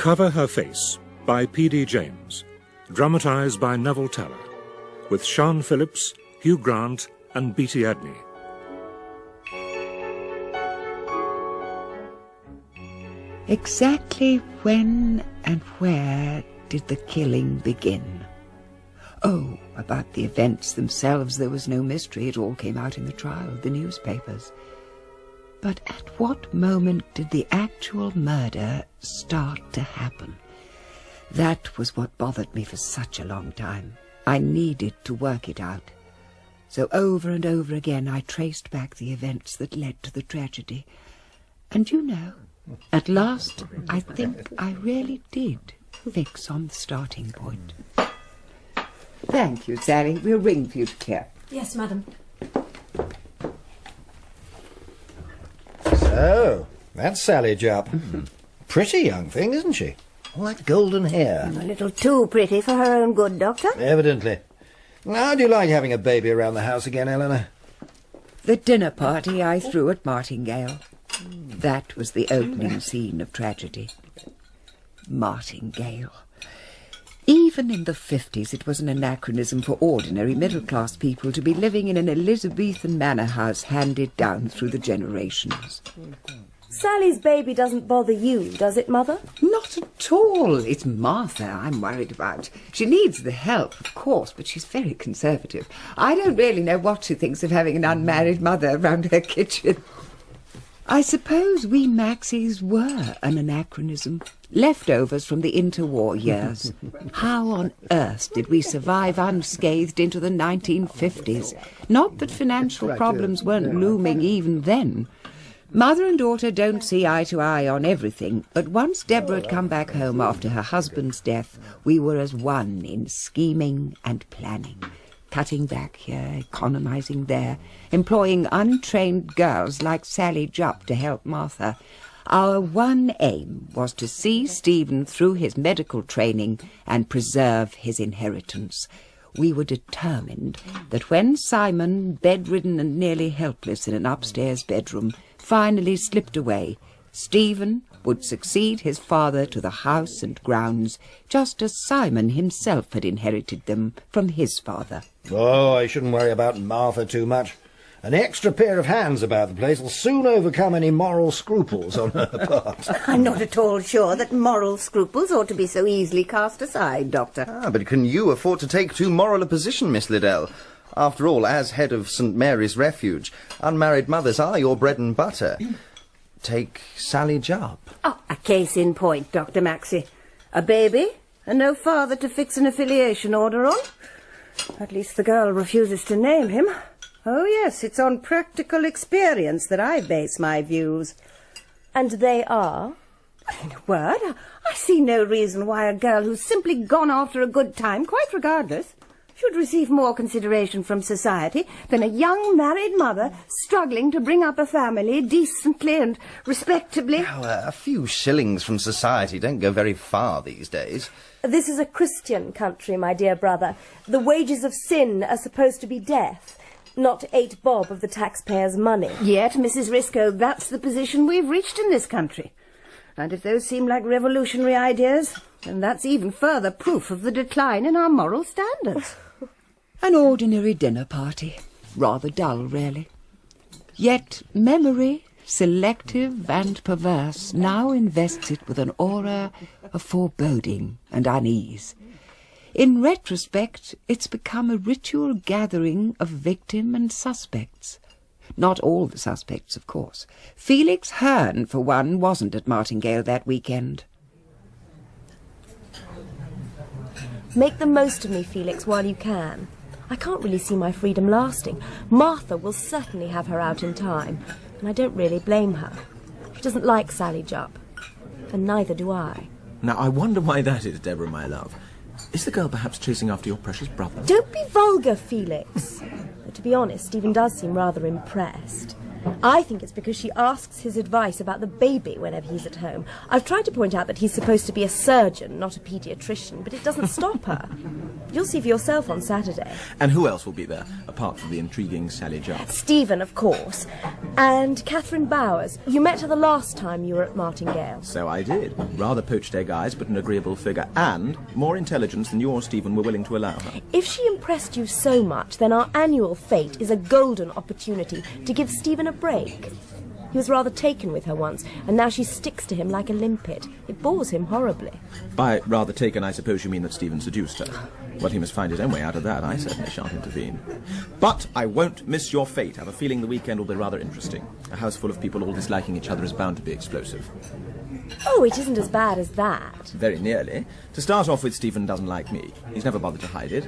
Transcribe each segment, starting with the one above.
Cover Her Face by P.D. James, dramatised by Neville Teller, with Phillips, Hugh Grant and Beatie Edney. Exactly when and where did the killing begin? Oh, about the events themselves there was no mystery. It all came out in the trial, the newspapers. But at what moment did the actual murder start to happen? That was what bothered me for such a long time. I needed to work it out. So over and over again I traced back the events that led to the tragedy. And you know, at last I think I really did fix on the starting point. Thank you, Sally. We'll ring for you to clear. Yes, madam. So, that's Sally Jupp. Pretty young thing, isn't she? All that golden hair. A little too pretty for her own good, Doctor. Evidently. How do you like having a baby around the house again, Eleanor? The dinner party I threw at Martingale. That was the opening scene of tragedy. Martingale. Even in the 50s it was an anachronism for ordinary middle-class people to be living in an Elizabethan manor house handed down through the generations. Sally's baby doesn't bother you, does it, Mother? Not at all. It's Martha I'm worried about. She needs the help, of course, but she's very conservative. I don't really know what she thinks of having an unmarried mother around her kitchen. I suppose we Maxies were an anachronism, leftovers from the interwar years. How on earth did we survive unscathed into the 1950s? Not that financial problems weren't looming even then. Mother and daughter don't see eye to eye on everything, but once Deborah had come back home after her husband's death, we were as one in scheming and planning. Cutting back here, economising there, employing untrained girls like Sally Jupp to help Martha. Our one aim was to see Stephen through his medical training and preserve his inheritance. We were determined that when Simon, bedridden and nearly helpless in an upstairs bedroom, finally slipped away, Stephen would succeed his father to the house and grounds, just as Simon himself had inherited them from his father. Oh, I shouldn't worry about Martha too much. An extra pair of hands about the place will soon overcome any moral scruples on her part. I'm not at all sure that moral scruples ought to be so easily cast aside, Doctor. But can you afford to take too moral a position, Miss Liddell? After all, as head of St. Mary's Refuge, unmarried mothers are your bread and butter. Take Sally Jupp. Oh, a case in point, Dr. Maxie. A baby, and no father to fix an affiliation order on. At least the girl refuses to name him. Oh, yes, it's on practical experience that I base my views. And they are? In a word, I see no reason why a girl who's simply gone after a good time, quite regardless, should receive more consideration from society than a young married mother struggling to bring up a family decently and respectably. Now, a few shillings from society don't go very far these days. This is a Christian country, my dear brother. The wages of sin are supposed to be death, not 8 bob of the taxpayers' money. Yet, Mrs. Risco, that's the position we've reached in this country. And if those seem like revolutionary ideas, then that's even further proof of the decline in our moral standards. An ordinary dinner party. Rather dull, really. Yet memory, selective and perverse, now invests it with an aura of foreboding and unease. In retrospect, it's become a ritual gathering of victim and suspects. Not all the suspects, of course. Felix Hearne, for one, wasn't at Martingale that weekend. Make the most of me, Felix, while you can. I can't really see my freedom lasting. Martha will certainly have her out in time, and I don't really blame her. She doesn't like Sally Jupp, and neither do I. Now, I wonder why that is, Deborah, my love. Is the girl perhaps chasing after your precious brother? Don't be vulgar, Felix. But to be honest, Stephen does seem rather impressed. I think it's because she asks his advice about the baby whenever he's at home. I've tried to point out that he's supposed to be a surgeon, not a paediatrician, but it doesn't stop her. You'll see for yourself on Saturday. And who else will be there, apart from the intriguing Sally Jupp? Stephen, of course. And Catherine Bowers. You met her the last time you were at Martingale. So I did. Rather poached egg eyes, but an agreeable figure, and more intelligence than you or Stephen were willing to allow her. If she impressed you so much, then our annual fete is a golden opportunity to give Stephen a break. He was rather taken with her once, and now she sticks to him like a limpet. It bores him horribly. By rather taken, I suppose you mean that Stephen seduced her. Well, he must find his own way out of that. I certainly shan't intervene. But I won't miss your fate. I have a feeling the weekend will be rather interesting. A house full of people all disliking each other is bound to be explosive. Oh, it isn't as bad as that. Very nearly. To start off with, Stephen doesn't like me. He's never bothered to hide it.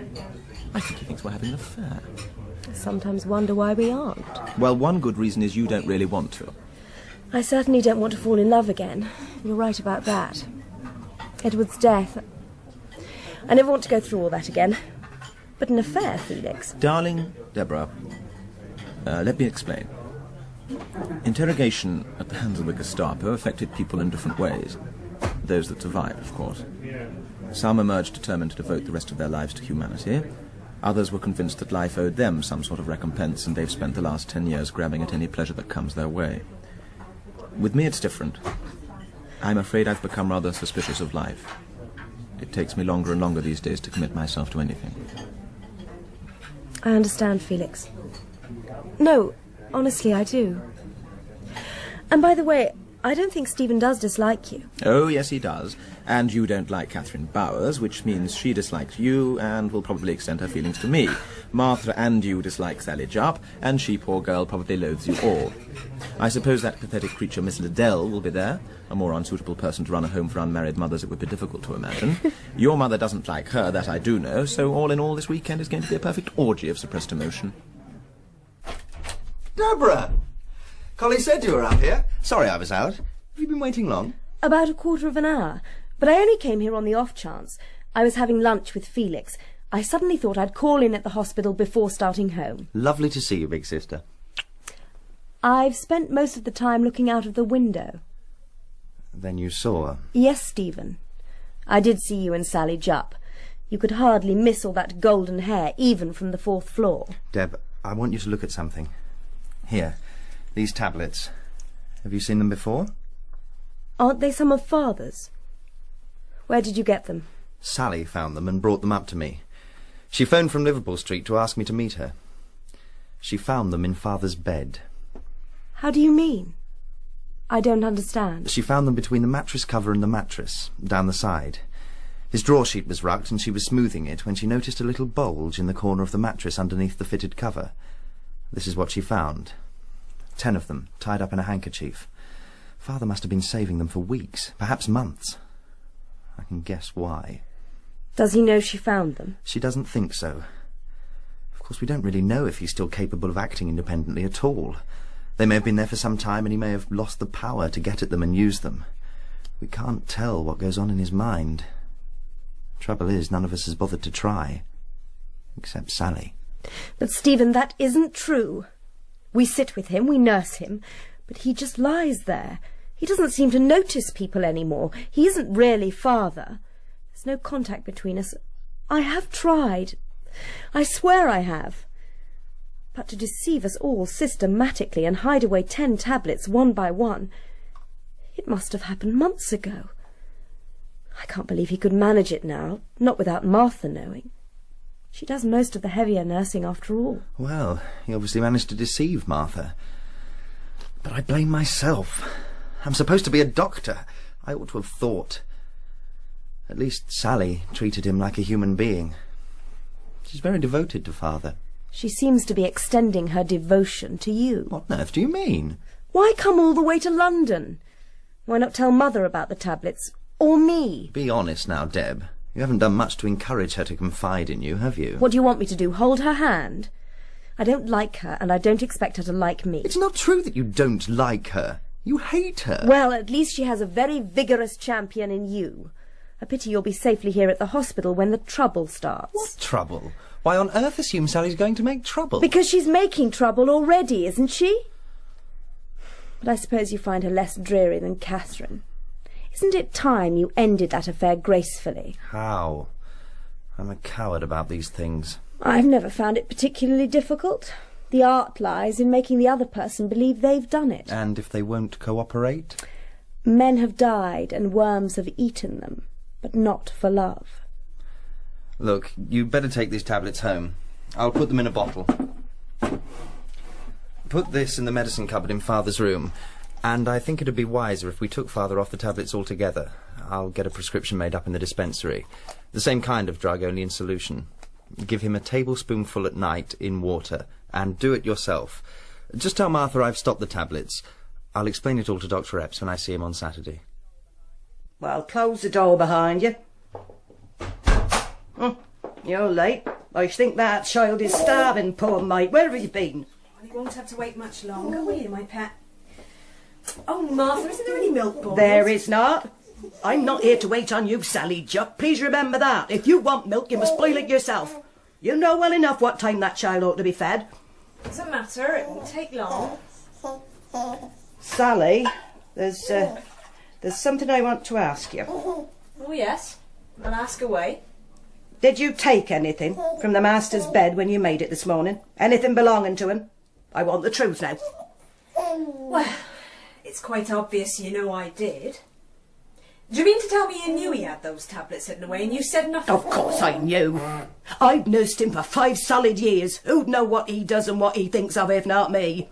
I think he thinks we're having an affair. I sometimes wonder why we aren't. Well, one good reason is you don't really want to. I certainly don't want to fall in love again. You're right about that. Edward's death. I never want to go through all that again. But an affair, Felix. Darling Deborah, let me explain. Interrogation at the hands of the Gestapo affected people in different ways. Those that survived, of course. Some emerged determined to devote the rest of their lives to humanity. Others were convinced that life owed them some sort of recompense, and they've spent the last 10 years grabbing at any pleasure that comes their way. With me, it's different. I'm afraid I've become rather suspicious of life. It takes me longer and longer these days to commit myself to anything. I understand, Felix. No, honestly, I do. And by the way, I don't think Stephen does dislike you. Oh, yes, he does. And you don't like Catherine Bowers, which means she dislikes you and will probably extend her feelings to me. Martha and you dislike Sally Jupp, and she, poor girl, probably loathes you all. I suppose that pathetic creature, Miss Liddell, will be there. A more unsuitable person to run a home for unmarried mothers it would be difficult to imagine. Your mother doesn't like her, that I do know, so all in all this weekend is going to be a perfect orgy of suppressed emotion. Deborah! Collie said you were up here. Sorry I was out. Have you been waiting long? About a quarter of an hour. But I only came here on the off chance. I was having lunch with Felix. I suddenly thought I'd call in at the hospital before starting home. Lovely to see you, big sister. I've spent most of the time looking out of the window. Then you saw her? Yes, Stephen. I did see you and Sally Jupp. You could hardly miss all that golden hair, even from the 4th floor. Deb, I want you to look at something. Here, these tablets. Have you seen them before? Aren't they some of Father's? Where did you get them? Sally found them and brought them up to me. She phoned from Liverpool Street to ask me to meet her. She found them in Father's bed. How do you mean? I don't understand. She found them between the mattress cover and the mattress, down the side. His drawer sheet was rucked and she was smoothing it when she noticed a little bulge in the corner of the mattress underneath the fitted cover. This is what she found. 10 of them, tied up in a handkerchief. Father must have been saving them for weeks, perhaps months. I can guess why. Does he know she found them? She doesn't think so. Of course, we don't really know if he's still capable of acting independently at all. They may have been there for some time and he may have lost the power to get at them and use them. We can't tell what goes on in his mind. Trouble is, none of us has bothered to try. Except Sally. But, Stephen, that isn't true. We sit with him, we nurse him, but he just lies there. He doesn't seem to notice people anymore. He isn't really Father. There's no contact between us. I have tried. I swear I have. But to deceive us all systematically and hide away 10 tablets one by one, it must have happened months ago. I can't believe he could manage it now, not without Martha knowing. She does most of the heavier nursing after all. Well, he obviously managed to deceive Martha. But I blame myself. I'm supposed to be a doctor. I ought to have thought. At least Sally treated him like a human being. She's very devoted to Father. She seems to be extending her devotion to you. What on earth do you mean? Why come all the way to London? Why not tell Mother about the tablets? Or me? Be honest now, Deb. You haven't done much to encourage her to confide in you, have you? What do you want me to do, hold her hand? I don't like her, and I don't expect her to like me. It's not true that you don't like her. You hate her. Well, at least she has a very vigorous champion in you. A pity you'll be safely here at the hospital when the trouble starts. What trouble? Why on earth assume Sally's going to make trouble? Because she's making trouble already, isn't she? but I suppose you find her less dreary than Catherine. Isn't it time you ended that affair gracefully? How? I'm a coward about these things. I've never found it particularly difficult. The art lies in making the other person believe they've done it. And if they won't cooperate? Men have died and worms have eaten them, but not for love. Look, you better take these tablets home. I'll put them in a bottle. Put this in the medicine cupboard in Father's room, and I think it'd be wiser if we took Father off the tablets altogether. I'll get a prescription made up in the dispensary. The same kind of drug, only in solution. Give him a tablespoonful at night in water, and do it yourself. Just tell Martha I've stopped the tablets. I'll explain it all to Dr. Epps when I see him on Saturday. Well, close the door behind you. You're late. I think that child is starving, poor mate. Where have you been? Well, you won't have to wait much longer, will you, my pet? Oh, Martha, isn't there any milk boys? There is not. I'm not here to wait on you, Sally Jupp. Please remember that. If you want milk, you must boil it yourself. You know well enough what time that child ought to be fed. Doesn't matter. It won't take long. Sally, there's something I want to ask you. Oh, yes. I'll ask away. Did you take anything from the master's bed when you made it this morning? Anything belonging to him? I want the truth now. Well, it's quite obvious you know I did. Do you mean to tell me you knew he had those tablets hidden away and you said nothing? Of course I knew. I've nursed him for 5 solid years. Who'd know what he does and what he thinks of if not me?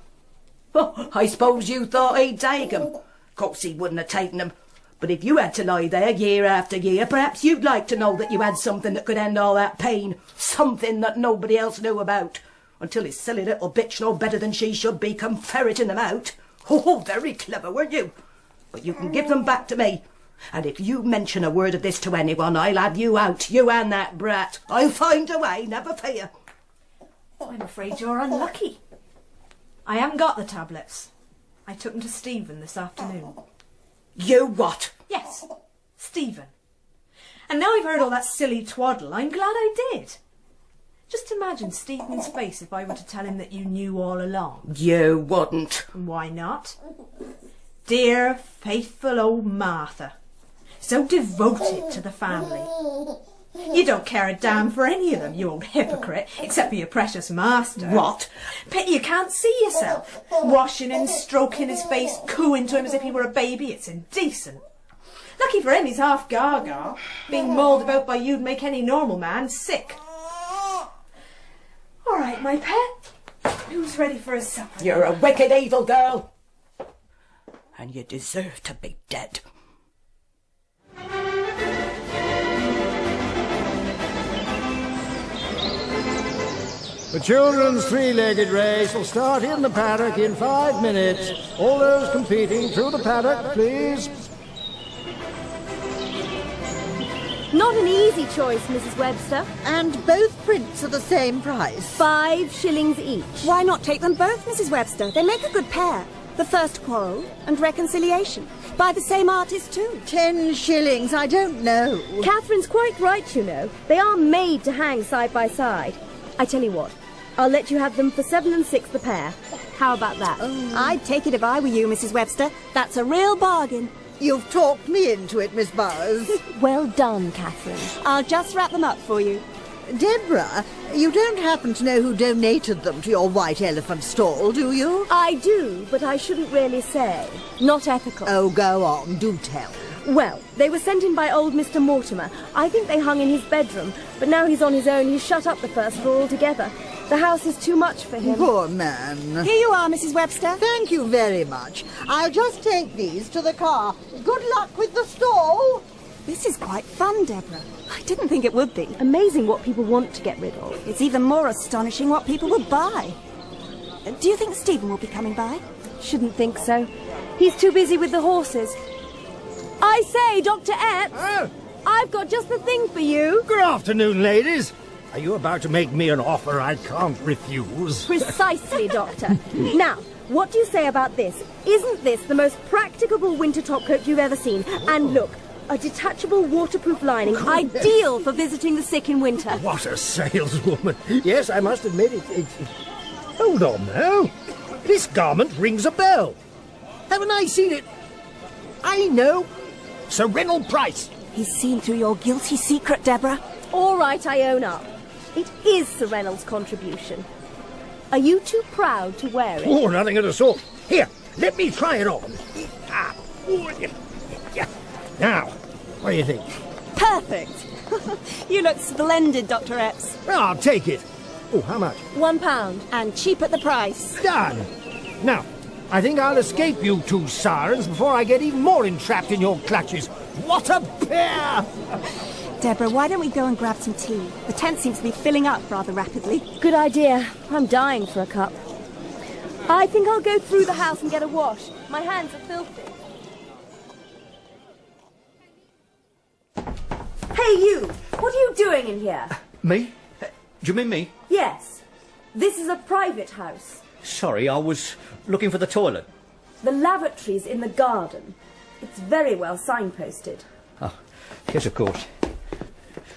Oh, I suppose you thought he'd take them. Of course he wouldn't have taken them. But if you had to lie there year after year, perhaps you'd like to know that you had something that could end all that pain. Something that nobody else knew about. Until his silly little bitch, no better than she should be, come ferreting them out. Oh, very clever, weren't you? But you can give them back to me. And if you mention a word of this to anyone, I'll have you out, you and that brat. I'll find a way, never fear. I'm afraid you're unlucky. I haven't got the tablets. I took them to Stephen this afternoon. You what? Yes, Stephen. And now I've heard all that silly twaddle, I'm glad I did. Just imagine Stephen's face if I were to tell him that you knew all along. You wouldn't. Why not? Dear, faithful old Martha. So devoted to the family. You don't care a damn for any of them, you old hypocrite, except for your precious master. What? Pity you can't see yourself. Washing him, stroking his face, cooing to him as if he were a baby. It's indecent. Lucky for him he's half gaga. Being mauled about by you'd make any normal man sick. All right, my pet. Who's ready for his supper? You're a wicked, evil girl. And you deserve to be dead. The children's three-legged race will start in the paddock in 5 minutes. All those competing through the paddock, please. Not an easy choice, Mrs. Webster. And both prints are the same price. 5 shillings each. Why not take them both, Mrs. Webster? They make a good pair. The First Quarrel and Reconciliation. By the same artist, too. 10 shillings, I don't know. Catherine's quite right, you know. They are made to hang side by side. I tell you what, I'll let you have them for 7 and 6 the pair. How about that? Oh. I'd take it if I were you, Mrs. Webster. That's a real bargain. You've talked me into it, Miss Burrows. Well done, Catherine. I'll just wrap them up for you. Deborah, you don't happen to know who donated them to your White Elephant stall, do you? I do, but I shouldn't really say. Not ethical. Oh, go on, do tell. Well, they were sent in by old Mr. Mortimer. I think they hung in his bedroom, but now he's on his own. He's shut up the first floor altogether. The house is too much for him. Poor man. Here you are, Mrs. Webster. Thank you very much. I'll just take these to the car. Good luck with the stall. This is quite fun, Deborah. I didn't think it would be. Amazing what people want to get rid of. It's even more astonishing what people will buy. Do you think Stephen will be coming by? Shouldn't think so. He's too busy with the horses. I say, Dr. Epps, I've got just the thing for you. Good afternoon, ladies. Are you about to make me an offer I can't refuse? Precisely, Doctor. Now, what do you say about this? Isn't this the most practicable winter topcoat you've ever seen? And look, a detachable waterproof lining, ideal for visiting the sick in winter. What a saleswoman. Yes, I must admit it's... Hold on now. This garment rings a bell. Haven't I seen it? I know. Sir Reynold Price. He's seen through your guilty secret, Deborah. All right, I own up. It is Sir Reynolds' contribution. Are you too proud to wear it? Oh, nothing of the sort. Here, let me try it on. Ah, oh, yeah. Now, what do you think? Perfect. You look splendid, Dr. Epps. I'll take it. Oh, how much? £1, and cheap at the price. Done. Now, I think I'll escape you two sirens before I get even more entrapped in your clutches. What a pair! Deborah, why don't we go and grab some tea? The tent seems to be filling up rather rapidly. Good idea. I'm dying for a cup. I think I'll go through the house and get a wash. My hands are filthy. Hey, you! What are you doing in here? Me? Do you mean me? Yes. This is a private house. Sorry, I was looking for the toilet. The lavatory's in the garden. It's very well signposted. Oh, yes, of course.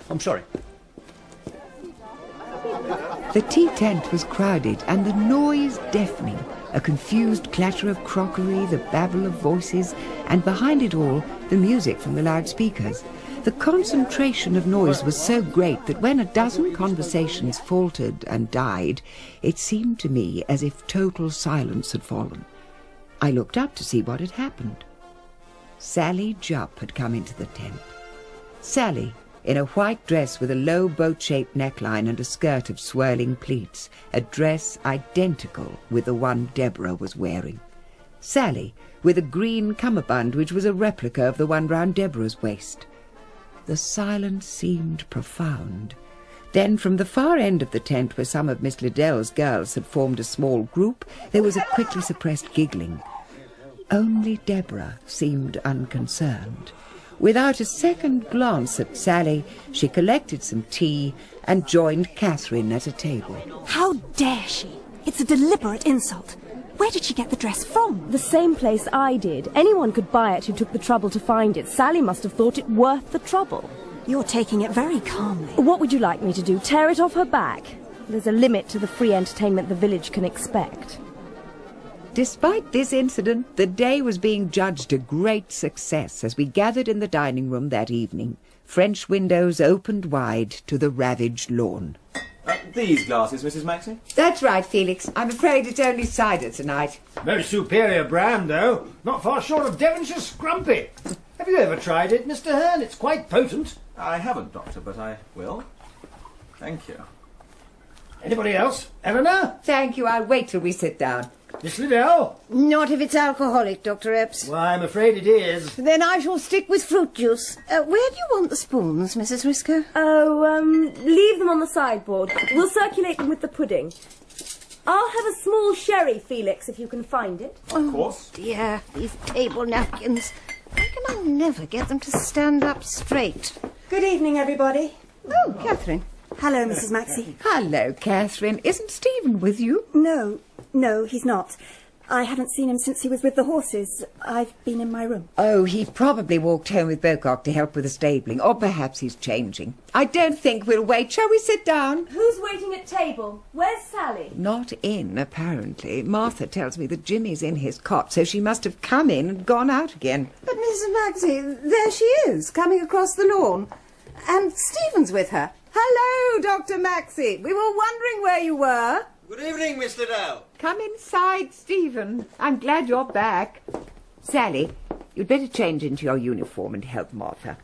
I'm sorry. The tea tent was crowded and the noise deafening. A confused clatter of crockery, the babble of voices, and behind it all, the music from the loudspeakers. The concentration of noise was so great that when a dozen conversations faltered and died, it seemed to me as if total silence had fallen. I looked up to see what had happened. Sally Jupp had come into the tent. Sally, in a white dress with a low boat-shaped neckline and a skirt of swirling pleats, a dress identical with the one Deborah was wearing. Sally, with a green cummerbund which was a replica of the one round Deborah's waist. The silence seemed profound. Then, from the far end of the tent, where some of Miss Liddell's girls had formed a small group, there was a quickly suppressed giggling. Only Deborah seemed unconcerned. Without a second glance at Sally, she collected some tea and joined Catherine at a table. How dare she? It's a deliberate insult. Where did she get the dress from? The same place I did. Anyone could buy it who took the trouble to find it. Sally must have thought it worth the trouble. You're taking it very calmly. What would you like me to do? Tear it off her back? There's a limit to the free entertainment the village can expect. Despite this incident, the day was being judged a great success as we gathered in the dining room that evening, French windows opened wide to the ravaged lawn. These glasses, Mrs. Maxie? That's right, Felix. I'm afraid it's only cider tonight. Most superior brand, though. Not far short of Devonshire Scrumpy. Have you ever tried it, Mr. Hearne? It's quite potent. I haven't, Doctor, but I will. Thank you. Anybody else? Eleanor? Thank you. I'll wait till we sit down. Miss Liddell? Not if it's alcoholic, Dr. Epps. Well, I'm afraid it is. Then I shall stick with fruit juice. Where do you want the spoons, Mrs. Risco? Leave them on the sideboard. We'll circulate them with the pudding. I'll have a small sherry, Felix, if you can find it. Of course. Dear, these table napkins. Why can I never get them to stand up straight? Good evening, everybody. Oh, Catherine. Hello, Mrs. Maxie. Hello, Catherine. Isn't Stephen with you? No, he's not. I haven't seen him since he was with the horses. I've been in my room. Oh, he probably walked home with Bocock to help with the stabling, or perhaps he's changing. I don't think we'll wait. Shall we sit down? Who's waiting at table? Where's Sally? Not in, apparently. Martha tells me that Jimmy's in his cot, so she must have come in and gone out again. But Mrs. Maxie, there she is, coming across the lawn. And Stephen's with her. Hello, Dr. Maxie. We were wondering where you were. Good evening, Miss Liddell. Come inside, Stephen. I'm glad you're back. Sally, you'd better change into your uniform and help Martha.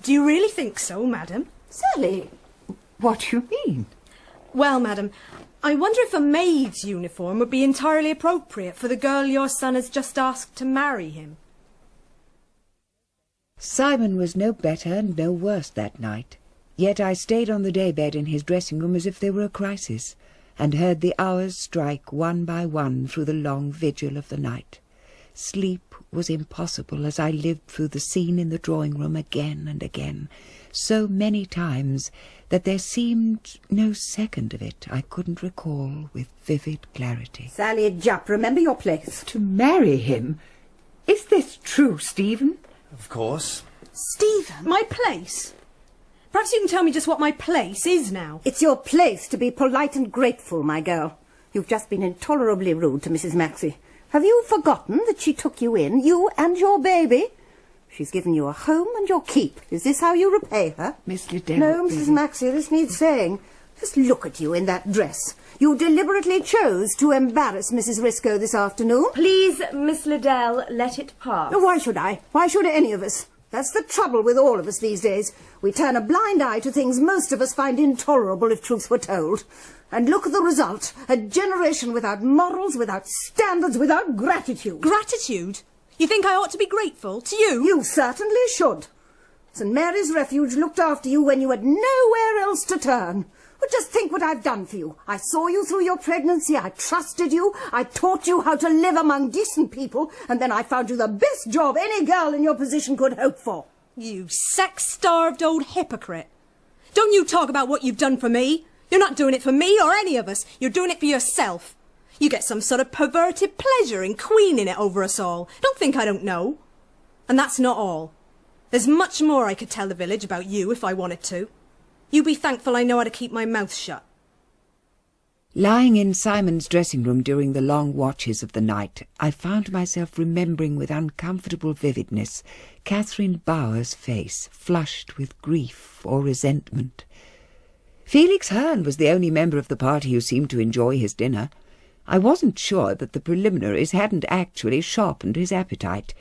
Do you really think so, madam? Sally, what do you mean? Well, madam, I wonder if a maid's uniform would be entirely appropriate for the girl your son has just asked to marry him. Simon was no better and no worse that night. Yet I stayed on the daybed in his dressing room as if there were a crisis, and heard the hours strike one by one through the long vigil of the night. Sleep was impossible as I lived through the scene in the drawing-room again and again, so many times that there seemed no second of it I couldn't recall with vivid clarity. Sally Jupp, remember your place. To marry him? Is this true, Stephen? Of course. Stephen? My place? Perhaps you can tell me just what my place is now. It's your place to be polite and grateful, my girl. You've just been intolerably rude to Mrs. Maxie. Have you forgotten that she took you in, you and your baby? She's given you a home and your keep. Is this how you repay her? Miss Liddell... No, Mrs. Maxie, this needs saying. Just look at you in that dress. You deliberately chose to embarrass Mrs. Risco this afternoon. Please, Miss Liddell, let it pass. Why should I? Why should any of us? That's the trouble with all of us these days. We turn a blind eye to things most of us find intolerable if truth were told. And look at the result. A generation without morals, without standards, without gratitude. Gratitude? You think I ought to be grateful to you? You certainly should. St. Mary's Refuge looked after you when you had nowhere else to turn. But just think what I've done for you. I saw you through your pregnancy, I trusted you, I taught you how to live among decent people, and then I found you the best job any girl in your position could hope for. You sex-starved old hypocrite. Don't you talk about what you've done for me. You're not doing it for me or any of us. You're doing it for yourself. You get some sort of perverted pleasure in queening it over us all. Don't think I don't know. And that's not all. There's much more I could tell the village about you if I wanted to. You be thankful I know how to keep my mouth shut. Lying in Simon's dressing room during the long watches of the night, I found myself remembering with uncomfortable vividness Catherine Bower's face, flushed with grief or resentment. Felix Hearne was the only member of the party who seemed to enjoy his dinner. I wasn't sure that the preliminaries hadn't actually sharpened his appetite.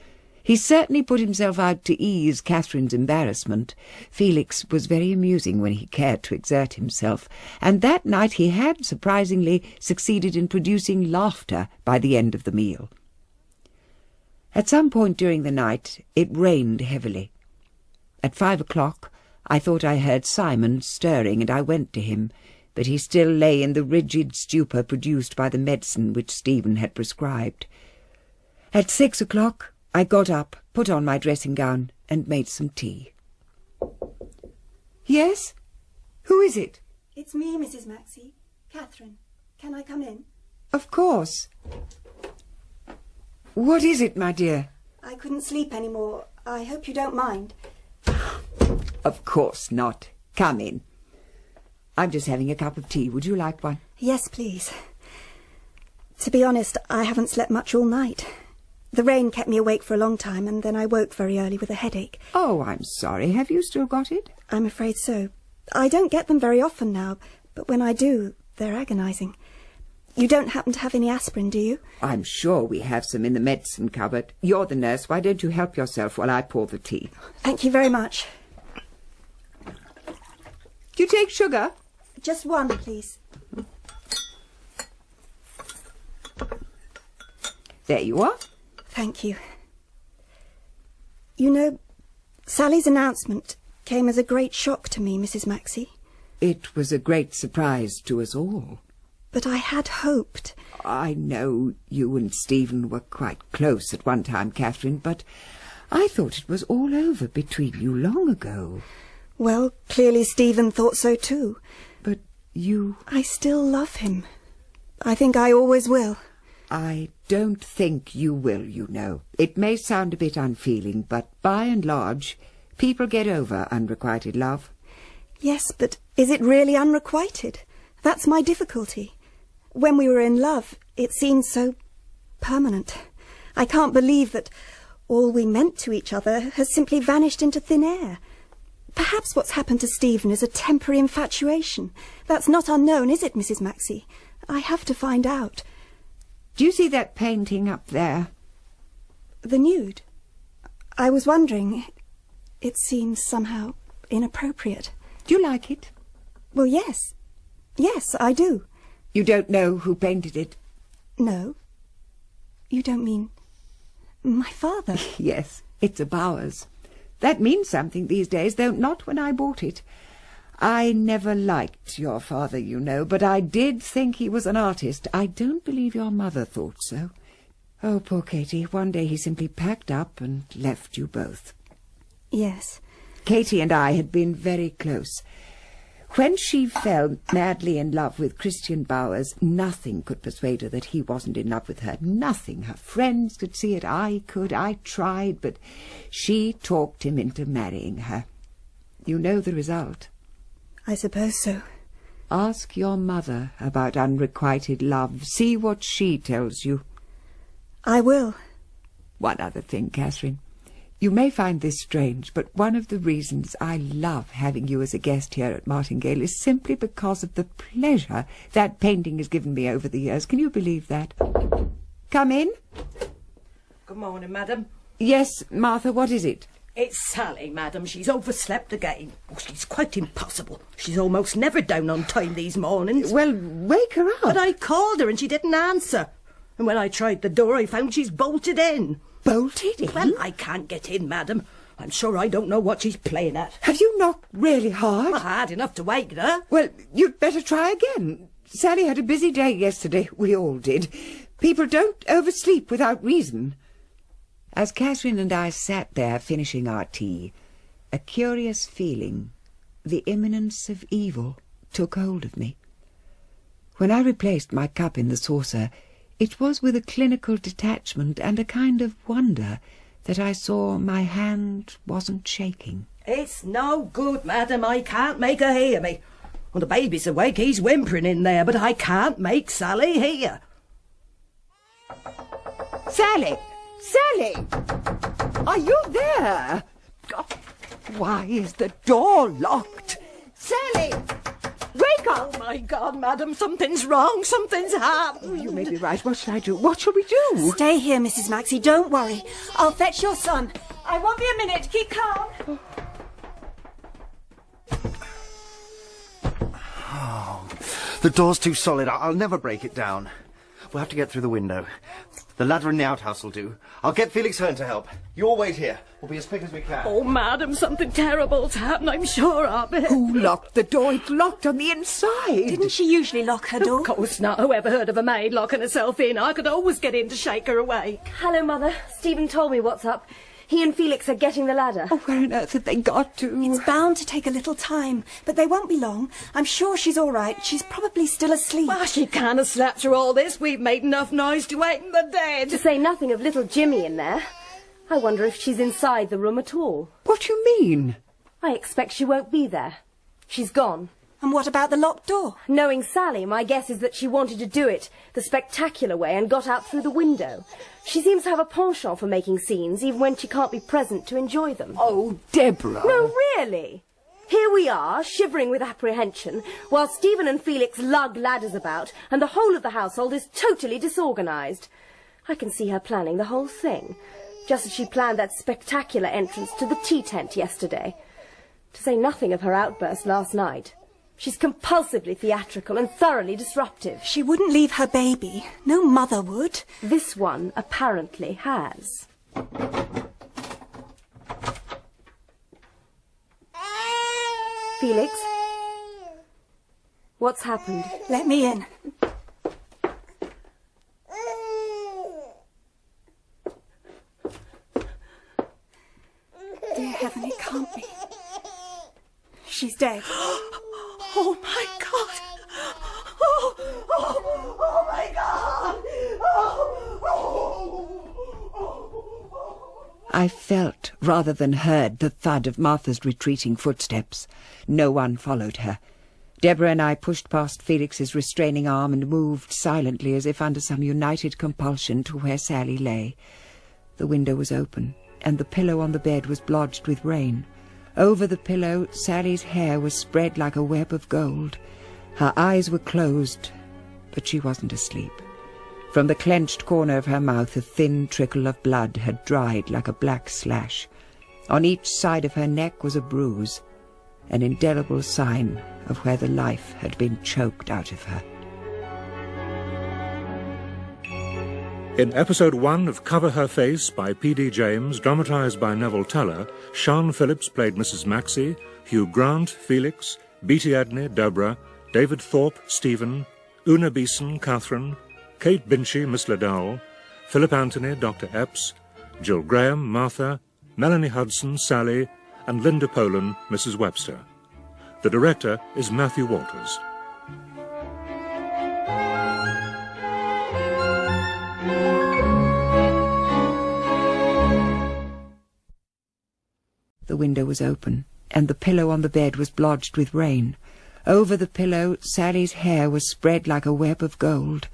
He certainly put himself out to ease Catherine's embarrassment. Felix was very amusing when he cared to exert himself, and that night he had surprisingly succeeded in producing laughter by the end of the meal. At some point during the night it rained heavily. At 5 o'clock I thought I heard Simon stirring, and I went to him, but he still lay in the rigid stupor produced by the medicine which Stephen had prescribed. At 6 o'clock I got up, put on my dressing gown, and made some tea. Yes? Who is it? It's me, Mrs. Maxie. Catherine. Can I come in? Of course. What is it, my dear? I couldn't sleep any more. I hope you don't mind. Of course not. Come in. I'm just having a cup of tea. Would you like one? Yes, please. To be honest, I haven't slept much all night. The rain kept me awake for a long time, and then I woke very early with a headache. Oh, I'm sorry. Have you still got it? I'm afraid so. I don't get them very often now, but when I do, they're agonising. You don't happen to have any aspirin, do you? I'm sure we have some in the medicine cupboard. You're the nurse. Why don't you help yourself while I pour the tea? Thank you very much. Do you take sugar? Just one, please. There you are. Thank you. You know, Sally's announcement came as a great shock to me, Mrs. Maxie. It was a great surprise to us all. But I had hoped. I know you and Stephen were quite close at one time, Catherine, but I thought it was all over between you long ago. Well, clearly Stephen thought so too. But you... I still love him. I think I always will. I don't think you will, you know. It may sound a bit unfeeling, but by and large, people get over unrequited love. Yes, but is it really unrequited? That's my difficulty. When we were in love, it seemed so permanent. I can't believe that all we meant to each other has simply vanished into thin air. Perhaps what's happened to Stephen is a temporary infatuation. That's not unknown, is it, Mrs. Maxie? I have to find out. Do you see that painting up there? The nude? I was wondering. It seems somehow inappropriate. Do you like it? Well, yes. Yes, I do. You don't know who painted it? No. You don't mean my father? Yes, it's a Bowers. That means something these days, though not when I bought it. I never liked your father, you know, but I did think he was an artist. I don't believe your mother thought so. Oh, poor Katie, one day he simply packed up and left you both. Yes. Katie and I had been very close. When she fell madly in love with Christian Bowers, nothing could persuade her that he wasn't in love with her. Nothing. Her friends could see it. I could. I tried, but she talked him into marrying her. You know the result. I suppose so. Ask your mother about unrequited love. See what she tells you. I will. One other thing, Catherine. You may find this strange, but one of the reasons I love having you as a guest here at Martingale is simply because of the pleasure that painting has given me over the years. Can you believe that? Come in. Good morning, madam. Yes, Martha, what is it? It's Sally, madam. She's overslept again. Oh, she's quite impossible. She's almost never down on time these mornings. Well, wake her up. But I called her and she didn't answer. And when I tried the door, I found she's bolted in. Bolted in? Well, I can't get in, madam. I'm sure I don't know what she's playing at. Have you knocked really hard? Hard enough to wake her. Well, you'd better try again. Sally had a busy day yesterday. We all did. People don't oversleep without reason. As Catherine and I sat there finishing our tea, a curious feeling, the imminence of evil, took hold of me. When I replaced my cup in the saucer, it was with a clinical detachment and a kind of wonder that I saw my hand wasn't shaking. It's no good, madam. I can't make her hear me. When the baby's awake, he's whimpering in there, but I can't make Sally hear. Sally! Sally! Are you there? Oh, why is the door locked? Sally! Wake up! Oh, my God, madam, something's wrong. Something's happened. Oh, you may be right. What should I do? What shall we do? Stay here, Mrs. Maxie. Don't worry. I'll fetch your son. I won't be a minute. Keep calm. Oh, the door's too solid. I'll never break it down. We'll have to get through the window. The ladder in the outhouse will do. I'll get Felix Hearne to help. You all wait here. We'll be as quick as we can. Oh, madam, something terrible's happened, I'm sure of it. Who locked the door? It's locked on the inside. Didn't she usually lock her door? Of course not. Who ever heard of a maid locking herself in? I could always get in to shake her awake. Hello, Mother. Stephen told me what's up. He and Felix are getting the ladder. Oh, where on earth have they got to? It's bound to take a little time, but they won't be long. I'm sure she's all right. She's probably still asleep. Well, she can't have slept through all this. We've made enough noise to waken the dead. To say nothing of little Jimmy in there. I wonder if she's inside the room at all. What do you mean? I expect she won't be there. She's gone. And what about the locked door? Knowing Sally, my guess is that she wanted to do it the spectacular way and got out through the window. She seems to have a penchant for making scenes, even when she can't be present to enjoy them. Oh, Deborah! No, really! Here we are, shivering with apprehension, while Stephen and Felix lug ladders about, and the whole of the household is totally disorganised. I can see her planning the whole thing, just as she planned that spectacular entrance to the tea tent yesterday. To say nothing of her outburst last night. She's compulsively theatrical and thoroughly disruptive. She wouldn't leave her baby. No mother would. This one apparently has. Felix? What's happened? Let me in. Dear heaven, it can't be. She's dead. Oh, my God! Oh, my God! I felt, rather than heard, the thud of Martha's retreating footsteps. No one followed her. Deborah and I pushed past Felix's restraining arm and moved silently as if under some united compulsion to where Sally lay. The window was open, and the pillow on the bed was blotched with rain. Over the pillow, Sally's hair was spread like a web of gold. Her eyes were closed, but she wasn't asleep. From the clenched corner of her mouth, a thin trickle of blood had dried like a black slash. On each side of her neck was a bruise, an indelible sign of where the life had been choked out of her. In episode 1 of Cover Her Face by P.D. James, dramatised by Neville Teller, Sian Phillips played Mrs. Maxie, Hugh Grant, Felix, Beatie Edney, Deborah, David Thorpe, Stephen, Oona Beeson, Catherine, Kate Binchy, Miss Liddell, Philip Anthony, Dr. Epps, Jill Graham, Martha, Melanie Hudson, Sally, and Linda Poland, Mrs. Webster. The director is Matthew Walters. The window was open, and the pillow on the bed was blotched with rain. Over the pillow, Sally's hair was spread like a web of gold.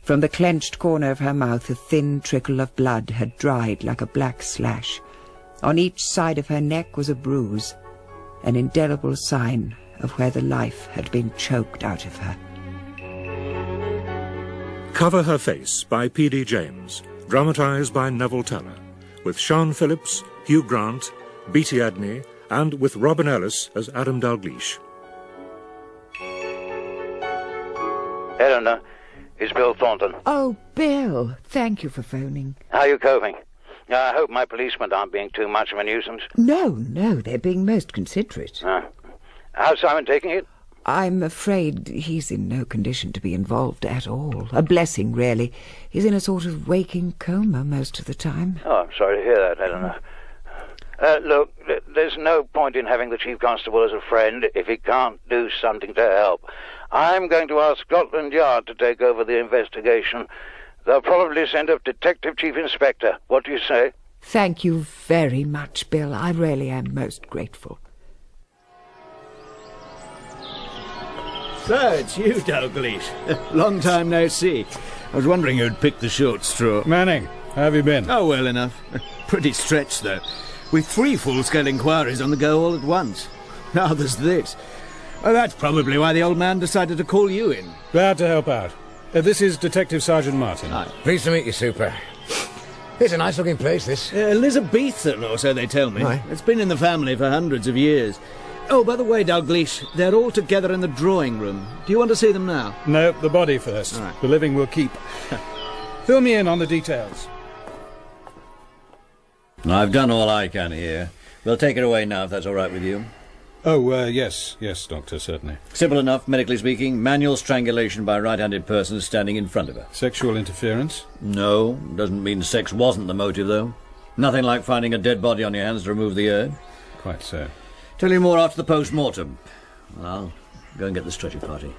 From the clenched corner of her mouth a thin trickle of blood had dried like a black slash. On each side of her neck was a bruise, an indelible sign of where the life had been choked out of her. Cover Her Face by P.D. James, dramatised by Neville Teller, with Sean Phillips, Hugh Grant, Beatie Edney, and with Robin Ellis as Adam Dalgliesh. Eleanor, it's Bill Thornton. Oh, Bill, thank you for phoning. How are you coping? I hope my policemen aren't being too much of a nuisance. No, they're being most considerate. How's Simon taking it? I'm afraid he's in no condition to be involved at all. A blessing, really. He's in a sort of waking coma most of the time. Oh, I'm sorry to hear that, Eleanor. Look, there's no point in having the Chief Constable as a friend if he can't do something to help. I'm going to ask Scotland Yard to take over the investigation. They'll probably send up Detective Chief Inspector. What do you say? Thank you very much, Bill. I really am most grateful. So, it's you, Dalgliesh. Long time no see. I was wondering who'd picked the short straw. Manning, how have you been? Oh, well enough. Pretty stretched, though. With 3 full-scale inquiries on the go all at once. Now there's this. Well, that's probably why the old man decided to call you in. Glad to help out. This is Detective Sergeant Martin. Hi. Pleased to meet you, Super. It's a nice-looking place, this. Elizabethan, or so they tell me. Aye. It's been in the family for hundreds of years. Oh, by the way, Dalgliesh, they're all together in the drawing room. Do you want to see them now? No, the body first. All right. The living we'll keep. Fill me in on the details. I've done all I can here. We'll take her away now, if that's all right with you. Oh, yes, Doctor, certainly. Simple enough, medically speaking. Manual strangulation by right-handed persons standing in front of her. Sexual interference? No, doesn't mean sex wasn't the motive, though. Nothing like finding a dead body on your hands to remove the urge. Quite so. Tell you more after the post-mortem. Well, I'll go and get the stretcher party.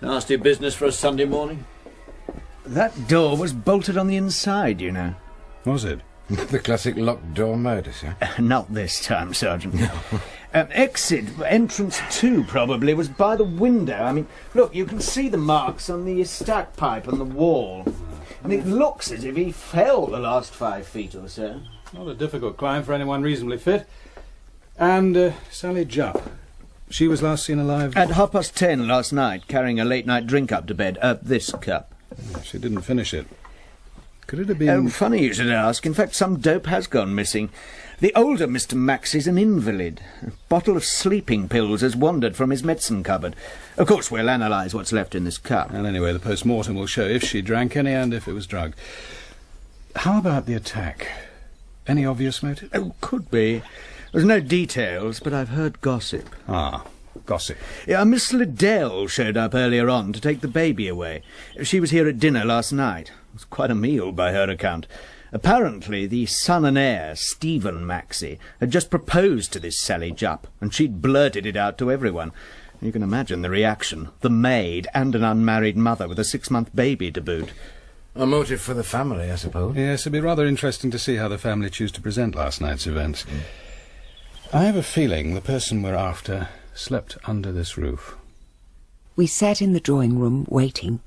Nasty business for a Sunday morning. That door was bolted on the inside, you know. Was it? The classic locked door murder, sir. Not this time, Sergeant. Entrance 2 probably was by the window. I mean, look, you can see the marks on the stack pipe on the wall. And it looks as if he fell the last 5 feet or so. Not a difficult climb for anyone reasonably fit. And Sally Jupp. She was last seen alive? At 10:30 last night, carrying a late-night drink up to bed. This cup. She didn't finish it. Could it have been... Oh, funny you should ask. In fact, some dope has gone missing. The older Mr. Maxie's an invalid. A bottle of sleeping pills has wandered from his medicine cupboard. Of course, we'll analyse what's left in this cup. And anyway, the post-mortem will show if she drank any and if it was drugged. How about the attack? Any obvious motive? Oh, could be. There's no details, but I've heard gossip. Ah, gossip. Yeah, Miss Liddell showed up earlier on to take the baby away. She was here at dinner last night. It was quite a meal by her account. Apparently, the son and heir, Stephen Maxie, had just proposed to this Sally Jupp, and she'd blurted it out to everyone. You can imagine the reaction. The maid and an unmarried mother with a 6-month baby to boot. A motive for the family, I suppose. Yes, it'd be rather interesting to see how the family choose to present last night's events. I have a feeling the person we're after slept under this roof. We sat in the drawing room waiting.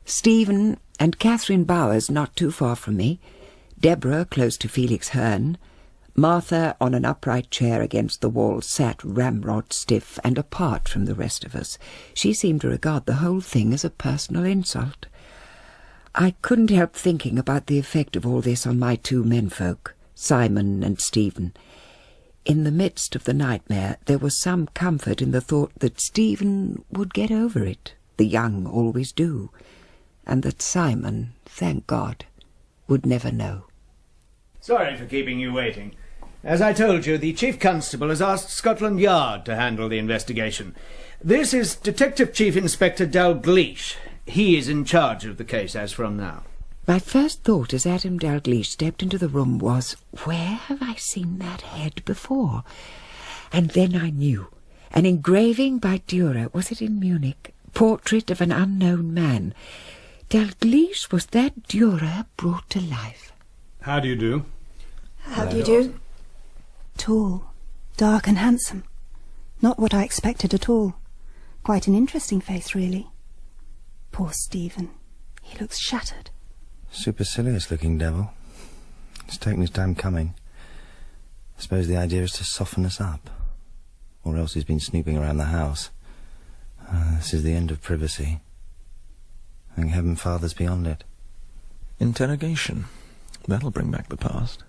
Stephen and Catherine Bowers not too far from me, Deborah close to Felix Hearne, Martha on an upright chair against the wall sat ramrod stiff and apart from the rest of us. She seemed to regard the whole thing as a personal insult. I couldn't help thinking about the effect of all this on my 2 menfolk, Simon and Stephen. In the midst of the nightmare, there was some comfort in the thought that Stephen would get over it. The young always do. And that Simon, thank God, would never know. Sorry for keeping you waiting. As I told you, the Chief Constable has asked Scotland Yard to handle the investigation. This is Detective Chief Inspector Dalgliesh. He is in charge of the case as from now. My first thought as Adam Dalgliesh stepped into the room was, where have I seen that head before? And then I knew. An engraving by Dürer, was it in Munich? Portrait of an unknown man. Dalgliesh was that Dürer brought to life. How do you do? How do you do? Tall, dark and handsome. Not what I expected at all. Quite an interesting face, really. Poor Stephen. He looks shattered. Supercilious-looking devil. It's taken his time coming. I suppose the idea is to soften us up. Or else he's been snooping around the house. This is the end of privacy. Thank heaven Father's beyond it. Interrogation. That'll bring back the past.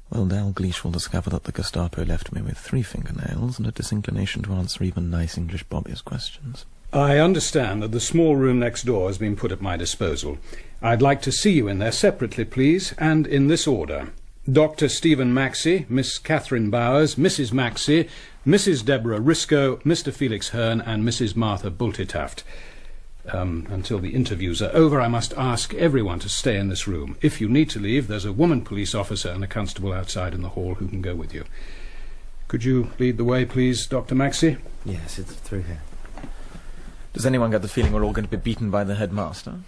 Well, Dalgliesh will discover that the Gestapo left me with 3 fingernails and a disinclination to answer even nice English bobbies' questions. I understand that the small room next door has been put at my disposal. I'd like to see you in there separately, please, and in this order. Dr. Stephen Maxie, Miss Catherine Bowers, Mrs. Maxie, Mrs. Deborah Risco, Mr. Felix Hearne, and Mrs. Martha Bultitaft. Until the interviews are over, I must ask everyone to stay in this room. If you need to leave, there's a woman police officer and a constable outside in the hall who can go with you. Could you lead the way, please, Dr. Maxie? Yes, it's through here. Does anyone get the feeling we're all going to be beaten by the headmaster?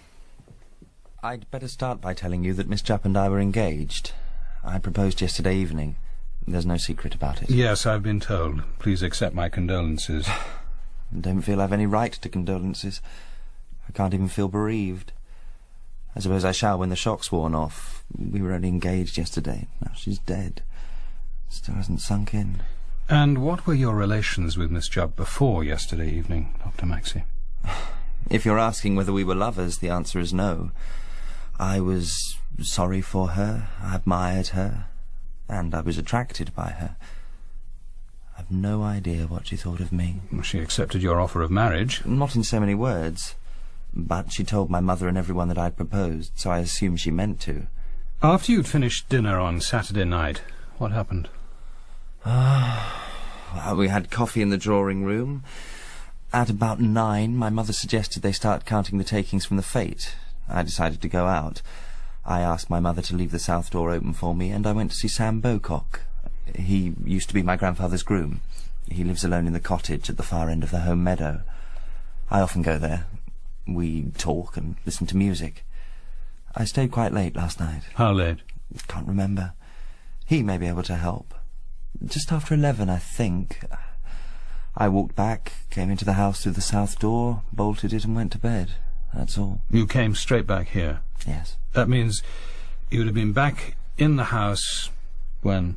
I'd better start by telling you that Miss Jupp and I were engaged. I proposed yesterday evening. There's no secret about it. Yes, I've been told. Please accept my condolences. I don't feel I've any right to condolences. I can't even feel bereaved. I suppose I shall when the shock's worn off. We were only engaged yesterday. Now she's dead. Still hasn't sunk in. And what were your relations with Miss Jupp before yesterday evening, Dr. Maxie? If you're asking whether we were lovers, the answer is no. I was sorry for her, I admired her, and I was attracted by her. I've no idea what she thought of me. She accepted your offer of marriage. Not in so many words, but she told my mother and everyone that I'd proposed, so I assumed she meant to. After you'd finished dinner on Saturday night, what happened? We had coffee in the drawing-room. At about 9, my mother suggested they start counting the takings from the fete. I decided to go out. I asked my mother to leave the south door open for me, and I went to see Sam Bocock. He used to be my grandfather's groom. He lives alone in the cottage at the far end of the home meadow. I often go there. We talk and listen to music. I stayed quite late last night. How late? Can't remember. He may be able to help. Just after 11, I think. I walked back, came into the house through the south door, bolted it and went to bed. That's all. You came straight back here? Yes. That means you'd have been back in the house when?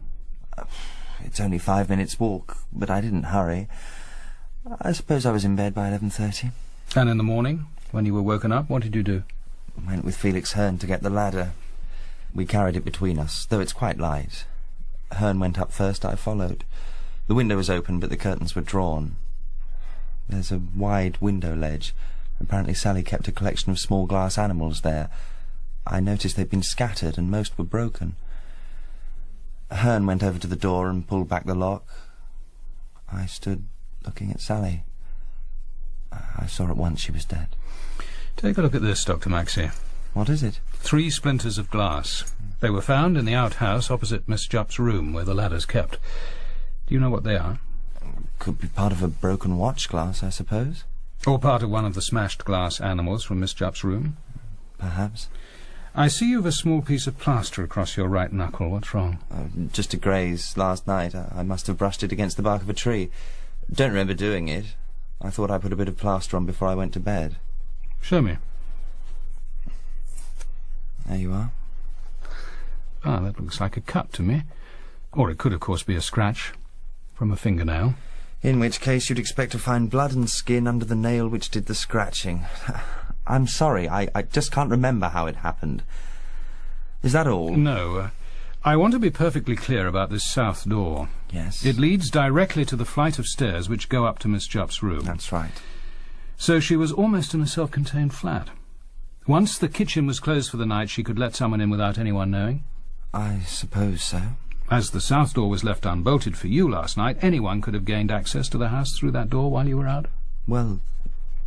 It's only 5 minutes' walk, but I didn't hurry. I suppose I was in bed by 11:30. And in the morning, when you were woken up, what did you do? Went with Felix Hearne to get the ladder. We carried it between us, though it's quite light. Hearne went up first, I followed. The window was open, but the curtains were drawn. There's a wide window ledge. Apparently Sally kept a collection of small glass animals there. I noticed they'd been scattered, and most were broken. Hearne went over to the door and pulled back the lock. I stood looking at Sally. I saw at once she was dead. Take a look at this, Dr. Maxie. What is it? 3 splinters of glass. They were found in the outhouse opposite Miss Jupp's room, where the ladder's kept. Do you know what they are? Could be part of a broken watch glass, I suppose. Or part of one of the smashed glass animals from Miss Jupp's room? Perhaps. I see you've a small piece of plaster across your right knuckle. What's wrong? Just a graze last night. I must have brushed it against the bark of a tree. Don't remember doing it. I thought I put a bit of plaster on before I went to bed. Show me. There you are. Ah, that looks like a cut to me. Or it could, of course, be a scratch from a fingernail. In which case you'd expect to find blood and skin under the nail which did the scratching. I'm sorry, I just can't remember how it happened. Is that all? No. I want to be perfectly clear about this south door. Yes. It leads directly to the flight of stairs which go up to Miss Jupp's room. That's right. So she was almost in a self-contained flat. Once the kitchen was closed for the night, she could let someone in without anyone knowing? I suppose so. As the south door was left unbolted for you last night, anyone could have gained access to the house through that door while you were out? Well,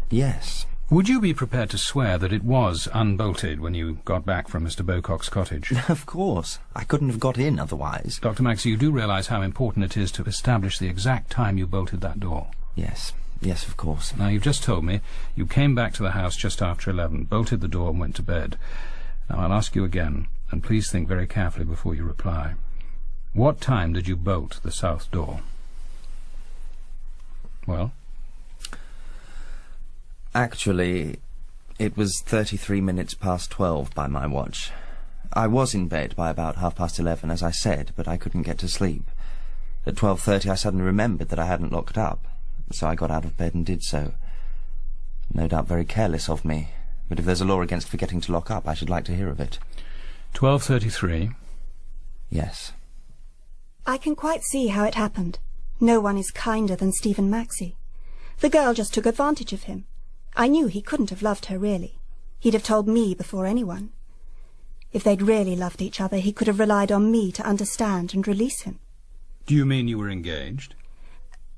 yes. Would you be prepared to swear that it was unbolted when you got back from Mr. Bocock's cottage? Of course. I couldn't have got in otherwise. Dr. Maxie, you do realise how important it is to establish the exact time you bolted that door? Yes. Yes, of course. Now, you've just told me you came back to the house just after 11, bolted the door and went to bed. Now, I'll ask you again, and please think very carefully before you reply. What time did you bolt the south door? Well? Actually, It was 33 minutes past 12 by my watch. I was in bed by about 11:30, as I said, but I couldn't get to sleep. At 12:30 I suddenly remembered that I hadn't locked up, so I got out of bed and did so. No doubt very careless of me, but if there's a law against forgetting to lock up, I should like to hear of it. 12:33? Yes. I can quite see how it happened. No one is kinder than Stephen Maxie. The girl just took advantage of him. I knew he couldn't have loved her, really. He'd have told me before anyone. If they'd really loved each other, he could have relied on me to understand and release him. Do you mean you were engaged?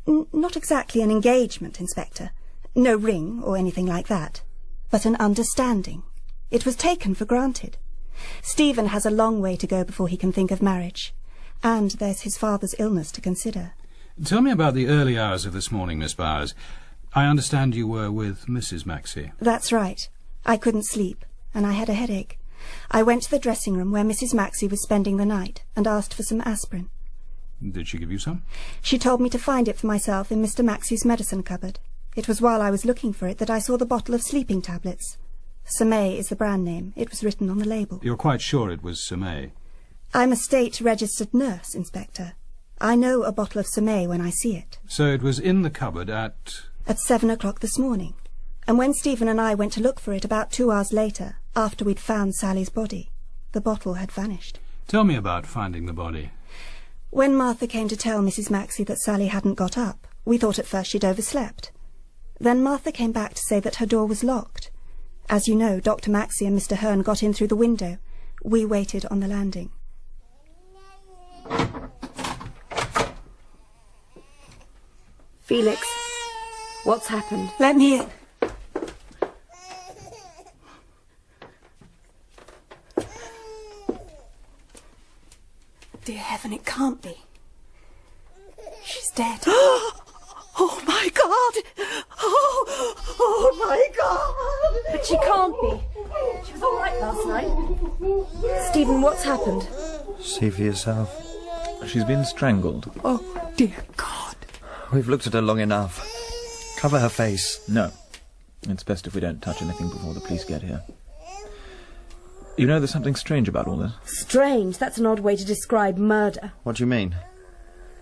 Not exactly an engagement, Inspector. No ring or anything like that. But an understanding. It was taken for granted. Stephen has a long way to go before he can think of marriage. And there's his father's illness to consider. Tell me about the early hours of this morning, Miss Bowers. I understand you were with Mrs. Maxie. That's right. I couldn't sleep, and I had a headache. I went to the dressing room where Mrs. Maxie was spending the night and asked for some aspirin. Did she give you some? She told me to find it for myself in Mr. Maxie's medicine cupboard. It was while I was looking for it that I saw the bottle of sleeping tablets. Sommeil is the brand name. It was written on the label. You're quite sure it was Sommeil? I'm a state-registered nurse, Inspector. I know a bottle of Sommeil when I see it. So it was in the cupboard at 7 o'clock this morning. And when Stephen and I went to look for it about 2 hours later, after we'd found Sally's body, the bottle had vanished. Tell me about finding the body. When Martha came to tell Mrs. Maxie that Sally hadn't got up, we thought at first she'd overslept. Then Martha came back to say that her door was locked. As you know, Dr. Maxie and Mr. Hearne got in through the window. We waited on the landing. Felix, what's happened? Let me in. Dear heaven, it can't be. She's dead. Oh, my God! Oh, my God! But she can't be. She was all right last night. Stephen, what's happened? See for yourself. She's been strangled. Oh, dear God. We've looked at her long enough. Cover her face. No. It's best if we don't touch anything before the police get here. You know, there's something strange about all this. Strange? That's an odd way to describe murder. What do you mean?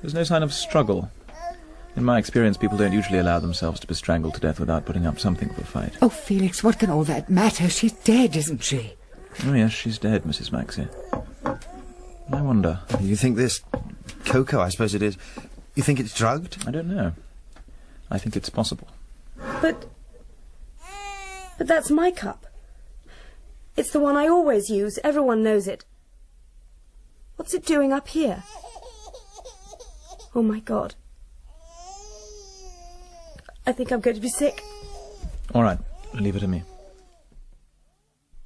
There's no sign of struggle. In my experience, people don't usually allow themselves to be strangled to death without putting up something of a fight. Oh, Felix, what can all that matter? She's dead, isn't she? Oh, yes, she's dead, Mrs. Maxie. I wonder. You think this... cocoa, I suppose it is. You think it's drugged? I don't know. I think it's possible. But that's my cup. It's the one I always use. Everyone knows it. What's it doing up here? Oh, my God. I think I'm going to be sick. All right, leave it to me.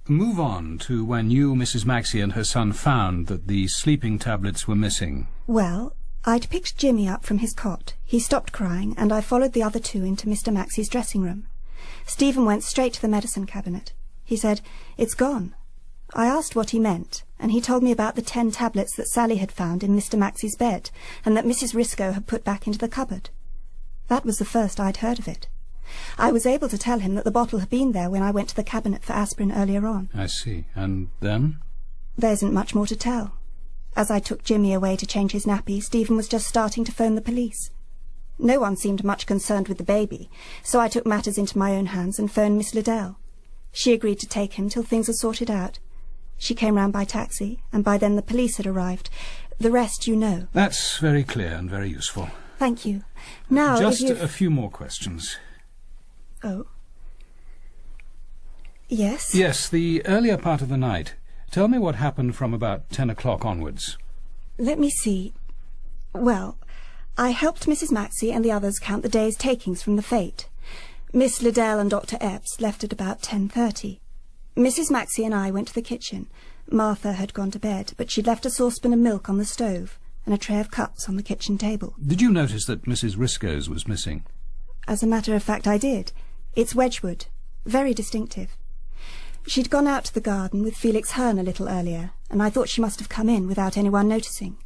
Move on to when you, Mrs. Maxie, and her son found that the sleeping tablets were missing. Well, I'd picked Jimmy up from his cot. He stopped crying, and I followed the other two into Mr. Maxie's dressing room. Stephen went straight to the medicine cabinet. He said, "It's gone." I asked what he meant, and he told me about the 10 tablets that Sally had found in Mr. Maxie's bed, and that Mrs. Risco had put back into the cupboard. That was the first I'd heard of it. I was able to tell him that the bottle had been there when I went to the cabinet for aspirin earlier on. I see. And then? There isn't much more to tell. As I took Jimmy away to change his nappy, Stephen was just starting to phone the police. No one seemed much concerned with the baby, so I took matters into my own hands and phoned Miss Liddell. She agreed to take him till things were sorted out. She came round by taxi, and by then the police had arrived. The rest you know. That's very clear and very useful. Thank you. Now, just a few more questions. Oh. Yes? Yes, the earlier part of the night. Tell me what happened from about 10 o'clock onwards. Let me see. Well, I helped Mrs. Maxie and the others count the day's takings from the fete. Miss Liddell and Dr. Epps left at about 10:30. Mrs. Maxie and I went to the kitchen. Martha had gone to bed, but she'd left a saucepan of milk on the stove and a tray of cups on the kitchen table. Did you notice that Mrs. Risco's was missing? As a matter of fact, I did. It's Wedgwood. Very distinctive. She'd gone out to the garden with Felix Hearne a little earlier, and I thought she must have come in without anyone noticing.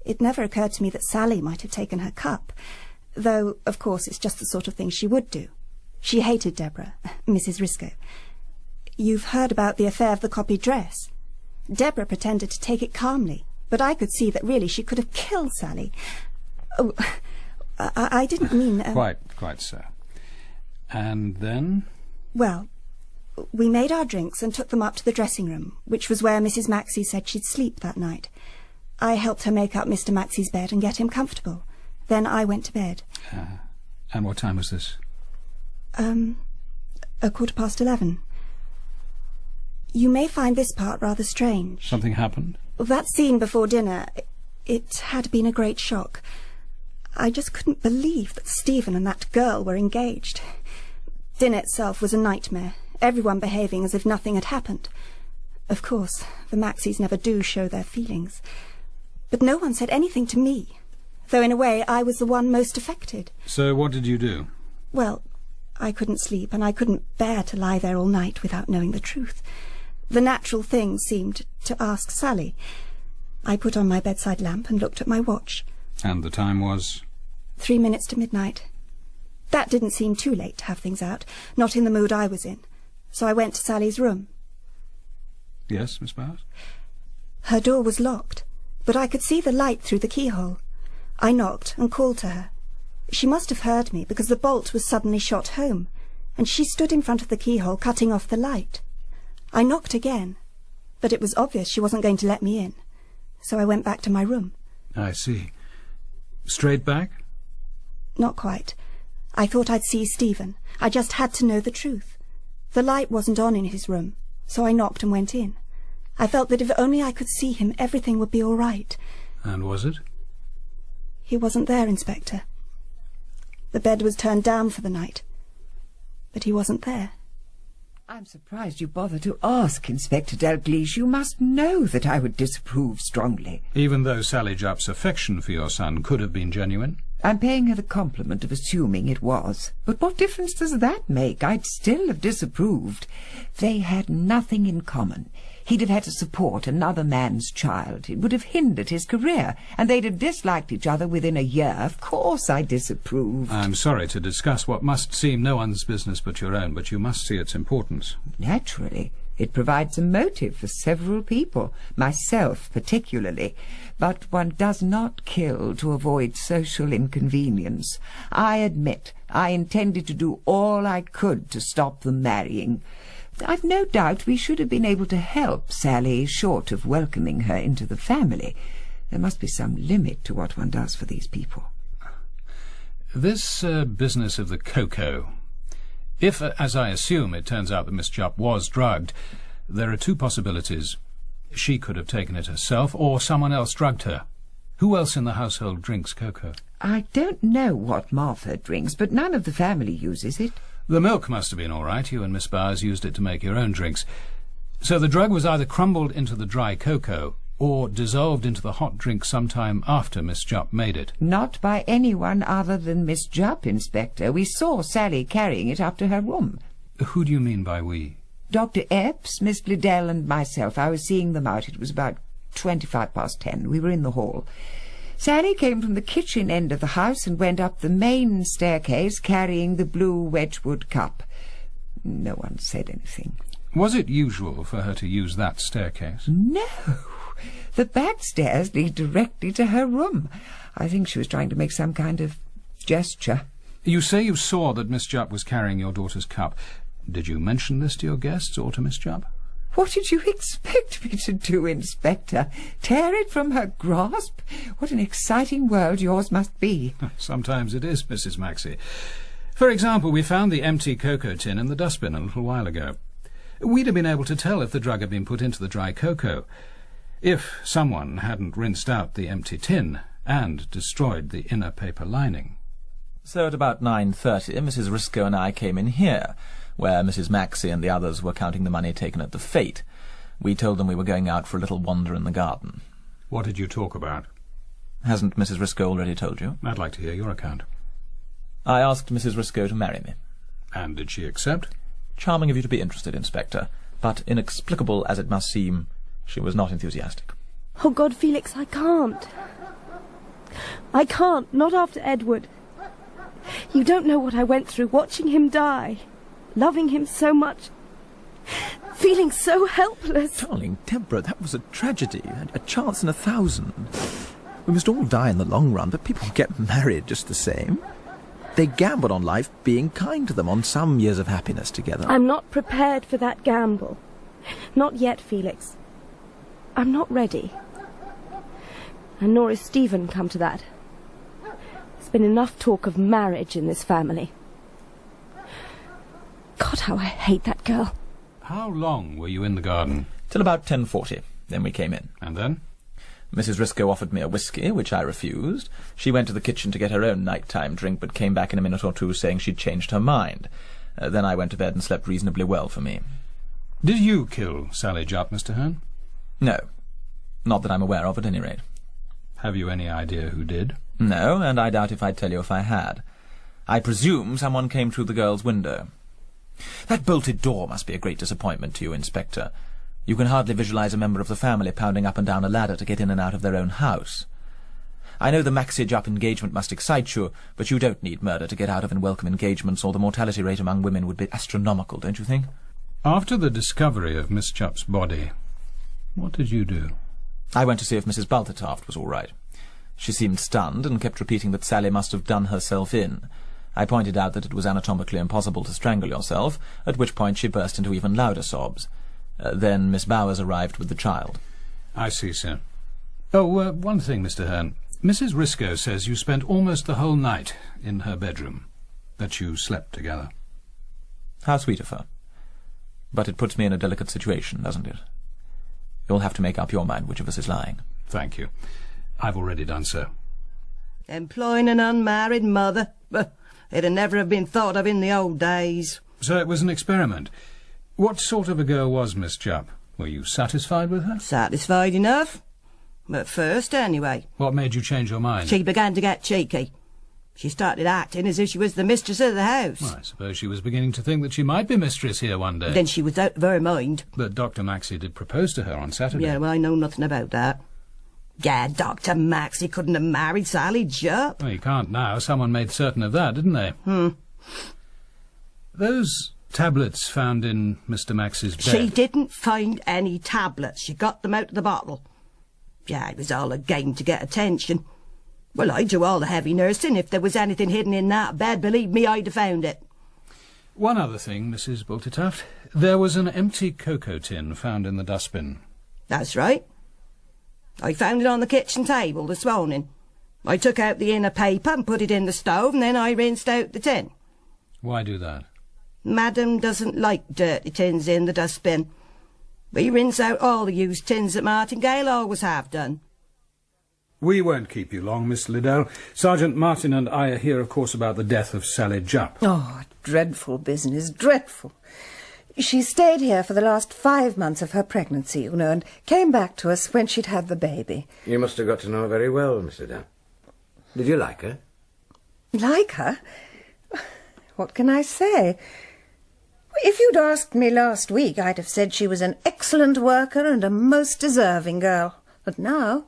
It never occurred to me that Sally might have taken her cup, though, of course, it's just the sort of thing she would do. She hated Deborah, Mrs. Risco. You've heard about the affair of the copied dress. Deborah pretended to take it calmly, but I could see that really she could have killed Sally. Oh, I didn't mean... Quite so. And then? Well, we made our drinks and took them up to the dressing room, which was where Mrs. Maxie said she'd sleep that night. I helped her make up Mr. Maxie's bed and get him comfortable. Then I went to bed. And what time was this? 11:15. You may find this part rather strange. Something happened? That scene before dinner, it had been a great shock. I just couldn't believe that Stephen and that girl were engaged. Dinner itself was a nightmare, everyone behaving as if nothing had happened. Of course, the Maxies never do show their feelings. But no one said anything to me, though in a way I was the one most affected. So what did you do? Well, I couldn't sleep, and I couldn't bear to lie there all night without knowing the truth. The natural thing seemed to ask Sally. I put on my bedside lamp and looked at my watch. And the time was? 3 minutes to midnight. That didn't seem too late to have things out, not in the mood I was in. So I went to Sally's room. Yes, Miss Bowers? Her door was locked, but I could see the light through the keyhole. I knocked and called to her. She must have heard me, because the bolt was suddenly shot home, and she stood in front of the keyhole cutting off the light. I knocked again, but it was obvious she wasn't going to let me in, so I went back to my room. I see. Straight back? Not quite. I thought I'd see Stephen. I just had to know the truth. The light wasn't on in his room, so I knocked and went in. I felt that if only I could see him, everything would be all right. And was it? He wasn't there, Inspector. The bed was turned down for the night, but he wasn't there. I'm surprised you bother to ask, Inspector Dalgliesh. You must know that I would disapprove strongly. Even though Sally Jupp's affection for your son could have been genuine? I'm paying her the compliment of assuming it was. But what difference does that make? I'd still have disapproved. They had nothing in common. He'd have had to support another man's child. It would have hindered his career, and they'd have disliked each other within a year. Of course I disapproved. I'm sorry to discuss what must seem no one's business but your own, but you must see its importance. Naturally. It provides a motive for several people, myself particularly. But one does not kill to avoid social inconvenience. I admit I intended to do all I could to stop them marrying. I've no doubt we should have been able to help Sally, short of welcoming her into the family. There must be some limit to what one does for these people. This business of the cocoa... If, as I assume, it turns out that Miss Jupp was drugged, there are two possibilities. She could have taken it herself, or someone else drugged her. Who else in the household drinks cocoa? I don't know what Martha drinks, but none of the family uses it. The milk must have been all right. You and Miss Bowers used it to make your own drinks. So the drug was either crumbled into the dry cocoa or dissolved into the hot drink sometime after Miss Jupp made it. Not by anyone other than Miss Jupp, Inspector. We saw Sally carrying it up to her room. Who do you mean by we? Dr. Epps, Miss Liddell, and myself. I was seeing them out. It was about 10:25. We were in the hall. Sally came from the kitchen end of the house and went up the main staircase carrying the blue Wedgwood cup. No one said anything. Was it usual for her to use that staircase? No. The back stairs lead directly to her room. I think she was trying to make some kind of gesture. You say you saw that Miss Jupp was carrying your daughter's cup. Did you mention this to your guests or to Miss Jupp? What did you expect me to do, Inspector? Tear it from her grasp? What an exciting world yours must be. Sometimes it is, Mrs. Maxie. For example, we found the empty cocoa tin in the dustbin a little while ago. We'd have been able to tell if the drug had been put into the dry cocoa, if someone hadn't rinsed out the empty tin and destroyed the inner paper lining. So at about 9:30, Mrs. Risco and I came in here, where Mrs. Maxie and the others were counting the money taken at the fete. We told them we were going out for a little wander in the garden. What did you talk about? Hasn't Mrs. Risco already told you? I'd like to hear your account. I asked Mrs. Risco to marry me. And did she accept? Charming of you to be interested, Inspector, but inexplicable as it must seem, she was not enthusiastic. Oh, God, Felix, I can't. I can't, not after Edward. You don't know what I went through watching him die, loving him so much, feeling so helpless. Darling Deborah, that was a tragedy, a chance in 1,000. We must all die in the long run, but people get married just the same. They gamble on life being kind to them, on some years of happiness together. I'm not prepared for that gamble. Not yet, Felix. I'm not ready. And nor is Stephen come to that. There's been enough talk of marriage in this family. God, how I hate that girl. How long were you in the garden? Till about 10:40. Then we came in. And then? Mrs. Risco offered me a whisky, which I refused. She went to the kitchen to get her own night-time drink, but came back in a minute or two saying she'd changed her mind. Then I went to bed and slept reasonably well for me. Did you kill Sally Jupp, Mr. Hearne? No. Not that I'm aware of, at any rate. Have you any idea who did? No, and I doubt if I'd tell you if I had. I presume someone came through the girl's window. That bolted door must be a great disappointment to you, Inspector. You can hardly visualize a member of the family pounding up and down a ladder to get in and out of their own house. I know the Maxie Jupp engagement must excite you, but you don't need murder to get out of unwelcome engagements, or the mortality rate among women would be astronomical, don't you think? After the discovery of Miss Jupp's body, what did you do? I went to see if Mrs. Balthertaft was all right. She seemed stunned and kept repeating that Sally must have done herself in. I pointed out that it was anatomically impossible to strangle yourself, at which point she burst into even louder sobs. Then Miss Bowers arrived with the child. I see, sir. Oh, one thing, Mr. Hearne. Mrs. Risco says you spent almost the whole night in her bedroom, that you slept together. How sweet of her. But it puts me in a delicate situation, doesn't it? You'll have to make up your mind which of us is lying. Thank you. I've already done so. Employing an unmarried mother? It'd never have been thought of in the old days. So it was an experiment. What sort of a girl was Miss Jupp? Were you satisfied with her? Satisfied enough. At first, anyway. What made you change your mind? She began to get cheeky. She started acting as if she was the mistress of the house. Well, I suppose she was beginning to think that she might be mistress here one day. Then she was out of her mind. But Dr. Maxie did propose to her on Saturday. Yeah, well, I know nothing about that. Yeah, Dr. Maxie couldn't have married Sally Jupp. Well, he can't now. Someone made certain of that, didn't they? Those tablets found in Mr. Maxie's bed... She didn't find any tablets. She got them out of the bottle. Yeah, it was all a game to get attention. Well, I'd do all the heavy nursing. If there was anything hidden in that bed, believe me, I'd have found it. One other thing, Mrs. Balthertaft. There was an empty cocoa tin found in the dustbin. That's right. I found it on the kitchen table this morning. I took out the inner paper and put it in the stove, and then I rinsed out the tin. Why do that? Madam doesn't like dirty tins in the dustbin. We rinse out all the used tins that Martingale always have done. We won't keep you long, Miss Liddell. Sergeant Martin and I are here, of course, about the death of Sally Jupp. Oh, dreadful business, dreadful. She stayed here for the last 5 months of her pregnancy, you know, and came back to us when she'd had the baby. You must have got to know her very well, Miss Liddell. Did you like her? Like her? What can I say? If you'd asked me last week, I'd have said she was an excellent worker and a most deserving girl. But now,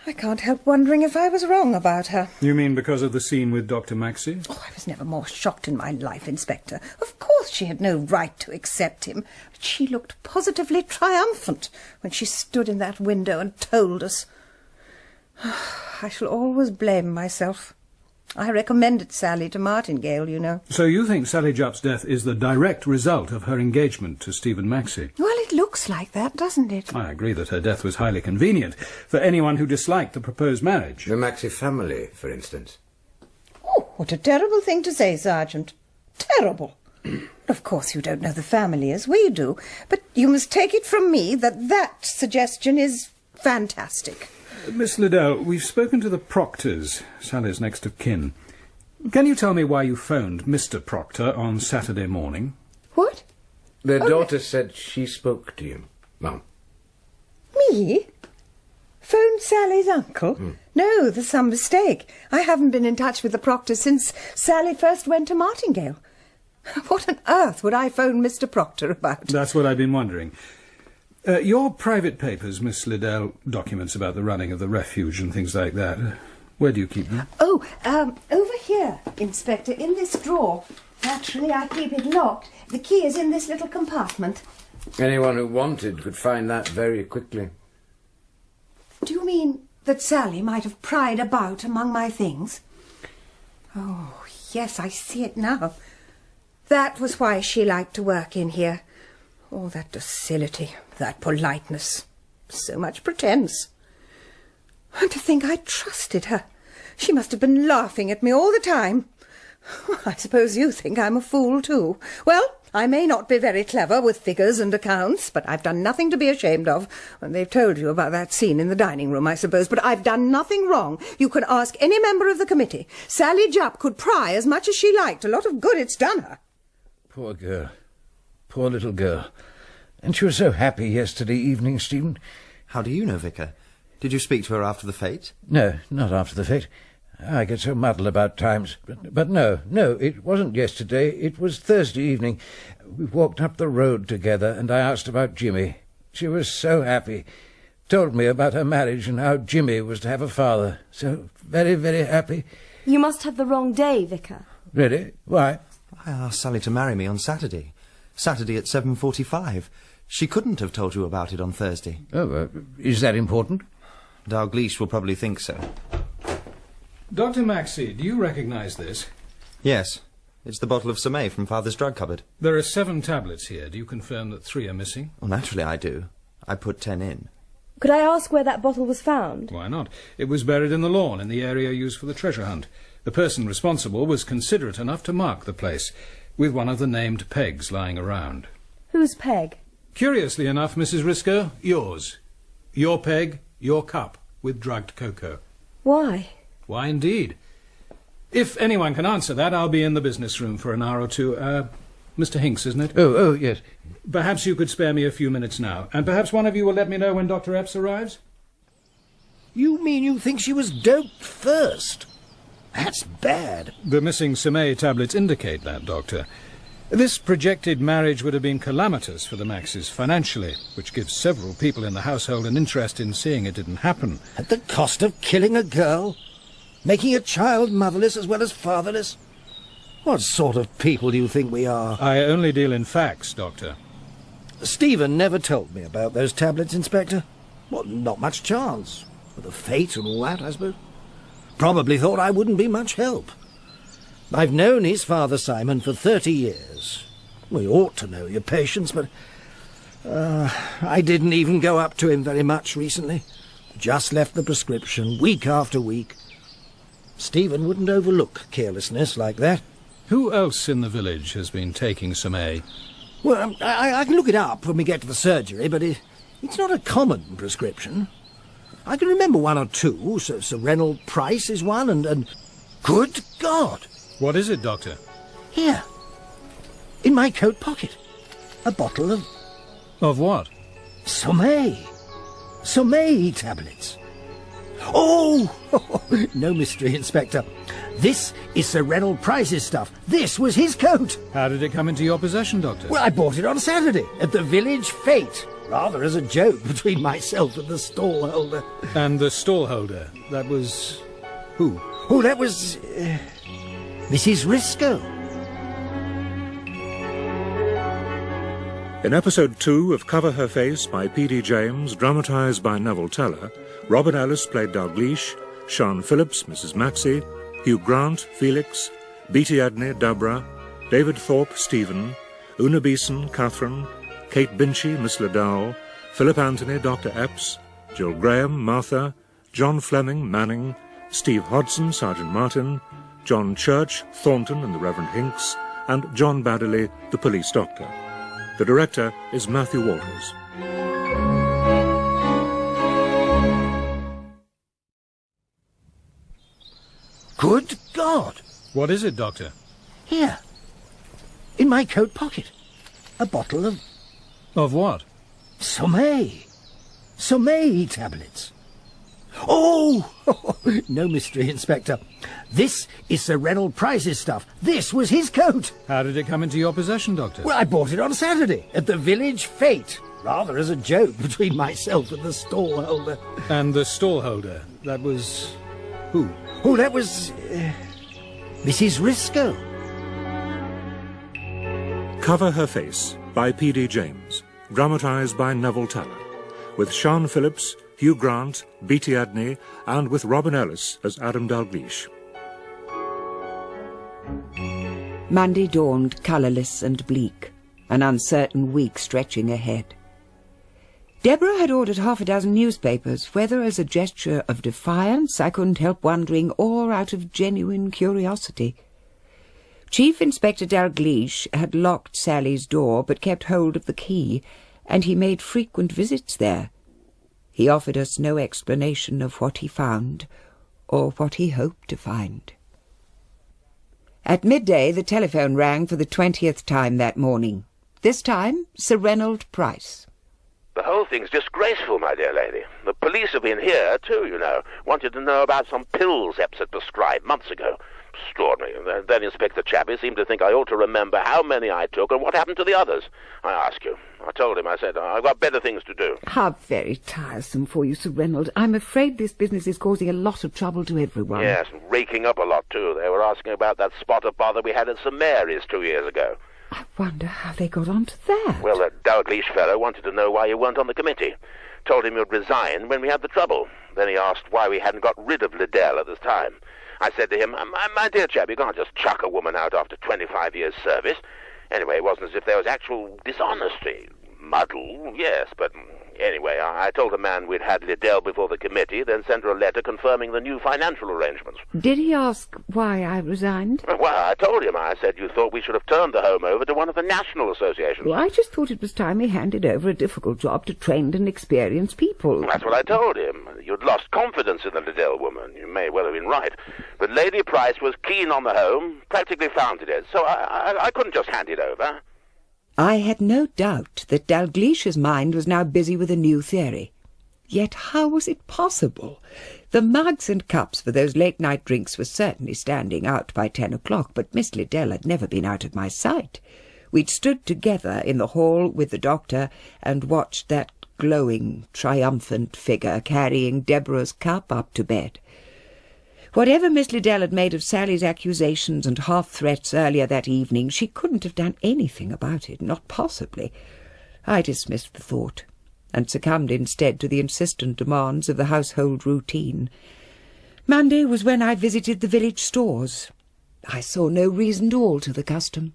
I can't help wondering if I was wrong about her. You mean because of the scene with Dr. Maxie? Oh, I was never more shocked in my life, Inspector. Of course she had no right to accept him, but she looked positively triumphant when she stood in that window and told us. I shall always blame myself. I recommended Sally to Martingale, you know. So you think Sally Jupp's death is the direct result of her engagement to Stephen Maxie? Well, it looks like that, doesn't it? I agree that her death was highly convenient for anyone who disliked the proposed marriage. The Maxie family, for instance. Oh, what a terrible thing to say, Sergeant. Terrible. Of course you don't know the family as we do, but you must take it from me that that suggestion is fantastic. Miss Liddell, we've spoken to the Proctors, Sally's next of kin. Can you tell me why you phoned Mr. Proctor on Saturday morning? What? Their daughter said she spoke to you, Mum. Me? Phoned Sally's uncle? No, there's some mistake. I haven't been in touch with the Proctors since Sally first went to Martingale. What on earth would I phone Mr. Proctor about? That's what I've been wondering. Your private papers, Miss Liddell, documents about the running of the refuge and things like that, Where do you keep them? Oh, over here, Inspector, in this drawer. Naturally, I keep it locked. The key is in this little compartment. Anyone who wanted could find that very quickly. Do you mean that Sally might have pried about among my things? Oh, yes, I see it now. That was why she liked to work in here. Oh, that docility, that politeness. So much pretense. And to think I trusted her. She must have been laughing at me all the time. I suppose you think I'm a fool, too. Well, I may not be very clever with figures and accounts, but I've done nothing to be ashamed of. And they've told you about that scene in the dining room, I suppose, but I've done nothing wrong. You can ask any member of the committee. Sally Jupp could pry as much as she liked. A lot of good it's done her. Poor girl. Poor little girl. And she was so happy yesterday evening, Stephen. How do you know, Vicar? Did you speak to her after the fete? No, not after the fete. I get so muddled about times. But no, it wasn't yesterday. It was Thursday evening. We walked up the road together, and I asked about Jimmy. She was so happy. Told me about her marriage and how Jimmy was to have a father. So very, very happy. You must have the wrong day, Vicar. Really? Why? I asked Sally to marry me on Saturday. Saturday at 7:45. She couldn't have told you about it on Thursday. Oh, is that important? Dalgliesh will probably think so. Dr. Maxie, do you recognise this? Yes. It's the bottle of Sommeil from Father's drug cupboard. There are 7 tablets here. Do you confirm that 3 are missing? Well, naturally I do. I put 10 in. Could I ask where that bottle was found? Why not? It was buried in the lawn in the area used for the treasure hunt. The person responsible was considerate enough to mark the place, with one of the named pegs lying around. Whose peg? Curiously enough, Mrs. Risco, yours. Your peg, your cup, with drugged cocoa. Why? Why, indeed. If anyone can answer that, I'll be in the business room for an hour or two. Mr. Hinks, isn't it? Oh, yes. Perhaps you could spare me a few minutes now, and perhaps one of you will let me know when Dr. Epps arrives? You mean you think she was doped first? That's bad. The missing Sommeil tablets indicate that, Doctor. This projected marriage would have been calamitous for the Maxes financially, which gives several people in the household an interest in seeing it didn't happen. At the cost of killing a girl? Making a child motherless as well as fatherless? What sort of people do you think we are? I only deal in facts, Doctor. Stephen never told me about those tablets, Inspector. Well, not much chance. With the fate and all that, I suppose. Probably thought I wouldn't be much help. I've known his father, Simon, for 30 years. We ought to know your patience, but I didn't even go up to him very much recently. Just left the prescription, week after week. Stephen wouldn't overlook carelessness like that. Who else in the village has been taking Sommeil? Well, I can look it up when we get to the surgery, but it's not a common prescription. I can remember 1 or 2. Sir Reynold Price is one, and good God! What is it, Doctor? Here. In my coat pocket. A bottle of... Of what? Sommeil. Sommeil tablets. Oh! No mystery, Inspector. This is Sir Reynold Price's stuff. This was his coat. How did it come into your possession, Doctor? Well, I bought it on Saturday at the village fete. Rather as a joke between myself and the stallholder. And the stallholder? That was... who? Oh, that was... Mrs. Risco. In episode 2 of Cover Her Face by P.D. James, dramatised by Neville Teller, Robert Ellis played Dalgliesh, Sian Phillips, Mrs. Maxie, Hugh Grant, Felix, Beatie Edney, Deborah, David Thorpe, Stephen, Oona Beeson, Catherine, Kate Binchy, Miss Liddell, Philip Anthony, Dr. Epps, Jill Graham, Martha, John Fleming, Manning, Steve Hodson, Sergeant Martin, John Church, Thornton and the Reverend Hinks, and John Baddeley, the police doctor. The director is Matthew Walters. Good God! What is it, Doctor? Here. In my coat pocket. A bottle of... Of what? Sommeil. Sommeil tablets. Oh! No mystery, Inspector. This is Sir Reynold Price's stuff. This was his coat. How did it come into your possession, Doctor? Well, I bought it on Saturday at the village fete. Rather as a joke between myself and the stallholder. And the stallholder? That was... who? Oh, that was... Mrs. Risco. Cover Her Face by P.D. James, dramatised by Neville Teller, with Sean Phillips, Hugh Grant, Beatie Edney, and with Robin Ellis as Adam Dalgliesh. Monday dawned colourless and bleak, an uncertain week stretching ahead. Deborah had ordered 6 newspapers, whether as a gesture of defiance, I couldn't help wondering, or out of genuine curiosity. Chief Inspector Dalgliesh had locked Sally's door, but kept hold of the key, and he made frequent visits there. He offered us no explanation of what he found, or what he hoped to find. At midday the telephone rang for the 20th time that morning. This time, Sir Reynold Price. The whole thing's disgraceful, my dear lady. The police have been here, too, you know. Wanted to know about some pills Epps had prescribed months ago. Extraordinary. Then Inspector Chappie seemed to think I ought to remember how many I took and what happened to the others. I ask you. I told him, I said, I've got better things to do. How very tiresome for you, Sir Reynold. I'm afraid this business is causing a lot of trouble to everyone. Yes, raking up a lot, too. They were asking about that spot of bother we had at St Mary's 2 years ago. I wonder how they got on to that. Well, that Dalgliesh fellow wanted to know why you weren't on the committee. Told him you'd resign when we had the trouble. Then he asked why we hadn't got rid of Liddell at the time. I said to him, my dear chap, you can't just chuck a woman out after 25 years' service. Anyway, it wasn't as if there was actual dishonesty. Muddle, yes, but anyway, I told the man we'd had Liddell before the committee, then sent her a letter confirming the new financial arrangements. Did he ask why I resigned? Well, I told him. I said you thought we should have turned the home over to one of the national associations. Well, I just thought it was time he handed over a difficult job to trained and experienced people. That's what I told him. You'd lost confidence in the Liddell woman. You may well have been right. But Lady Price was keen on the home, practically founded it, so I couldn't just hand it over. I had no doubt that Dalglish's mind was now busy with a new theory. Yet how was it possible? The mugs and cups for those late-night drinks were certainly standing out by 10 o'clock, but Miss Liddell had never been out of my sight. We'd stood together in the hall with the doctor and watched that glowing, triumphant figure carrying Deborah's cup up to bed. Whatever Miss Liddell had made of Sally's accusations and half-threats earlier that evening, she couldn't have done anything about it, not possibly. I dismissed the thought, and succumbed instead to the insistent demands of the household routine. Monday was when I visited the village stores. I saw no reason to alter the custom.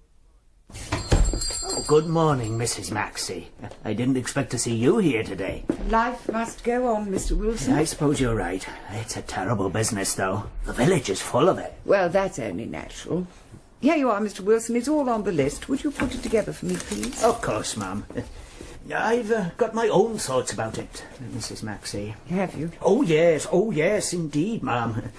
Oh, good morning, Mrs. Maxie. I didn't expect to see you here today. Life must go on, Mr. Wilson. I suppose you're right. It's a terrible business, though. The village is full of it. Well, that's only natural. Here you are, Mr. Wilson. It's all on the list. Would you put it together for me, please? Of course, ma'am. I've got my own thoughts about it, Mrs. Maxie. Have you? Oh, yes, indeed, ma'am.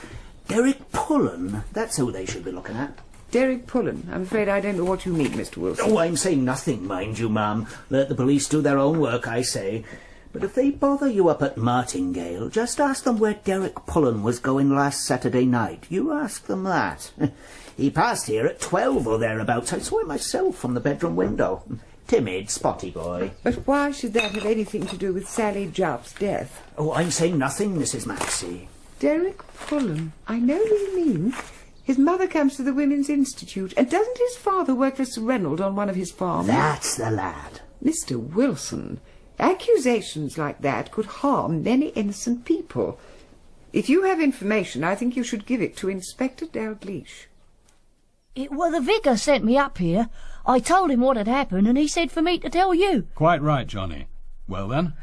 Derek Pullen, that's who they should be looking at. Derek Pullen. I'm afraid I don't know what you mean, Mr. Wilson. Oh, I'm saying nothing, mind you, ma'am. Let the police do their own work, I say. But if they bother you up at Martingale, just ask them where Derek Pullen was going last Saturday night. You ask them that. He passed here at 12 or thereabouts. I saw him myself from the bedroom window. Timid, spotty boy. But why should that have anything to do with Sally Jupp's death? Oh, I'm saying nothing, Mrs. Maxie. Derek Pullen. I know who you mean. His mother comes to the Women's Institute, and doesn't his father work for Sir Reynold on one of his farms? That's the lad. Mr. Wilson, accusations like that could harm many innocent people. If you have information, I think you should give it to Inspector Dalgliesh. It was the vicar sent me up here. I told him what had happened, and he said for me to tell you. Quite right, Johnny. Well, then?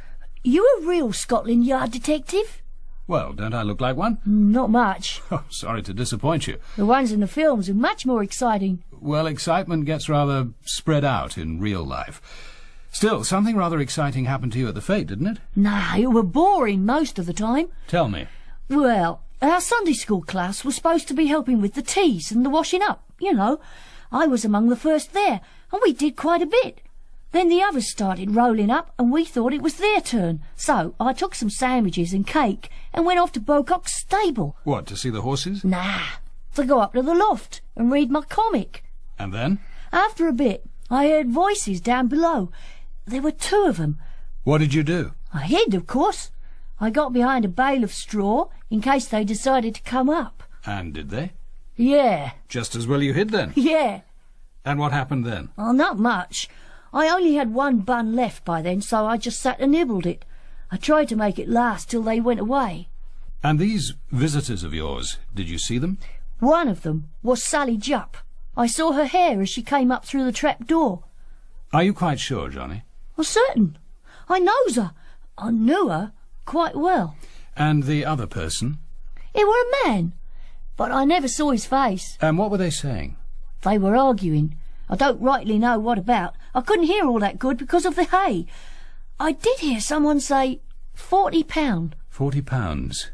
You a real Scotland Yard detective? Well, don't I look like one? Not much. Oh, sorry to disappoint you. The ones in the films are much more exciting. Well, excitement gets rather spread out in real life. Still, something rather exciting happened to you at the fete, didn't it? Nah, it were boring most of the time. Tell me. Well, our Sunday school class was supposed to be helping with the teas and the washing up, you know. I was among the first there, and we did quite a bit. Then the others started rolling up, and we thought it was their turn. So I took some sandwiches and cake and went off to Bocock's stable. What, to see the horses? Nah, to go up to the loft and read my comic. And then? After a bit, I heard voices down below. There were 2 of them. What did you do? I hid, of course. I got behind a bale of straw in case they decided to come up. And did they? Yeah. Just as well you hid then. Yeah. And what happened then? Oh, not much. I only had one bun left by then, so I just sat and nibbled it. I tried to make it last till they went away. And these visitors of yours, did you see them? One of them was Sally Jupp. I saw her hair as she came up through the trap door. Are you quite sure, Johnny? I'm certain. I knows her. I knew her quite well. And the other person? He were a man, but I never saw his face. And what were they saying? They were arguing. I don't rightly know what about. I couldn't hear all that good because of the hay. I did hear someone say £40. £40.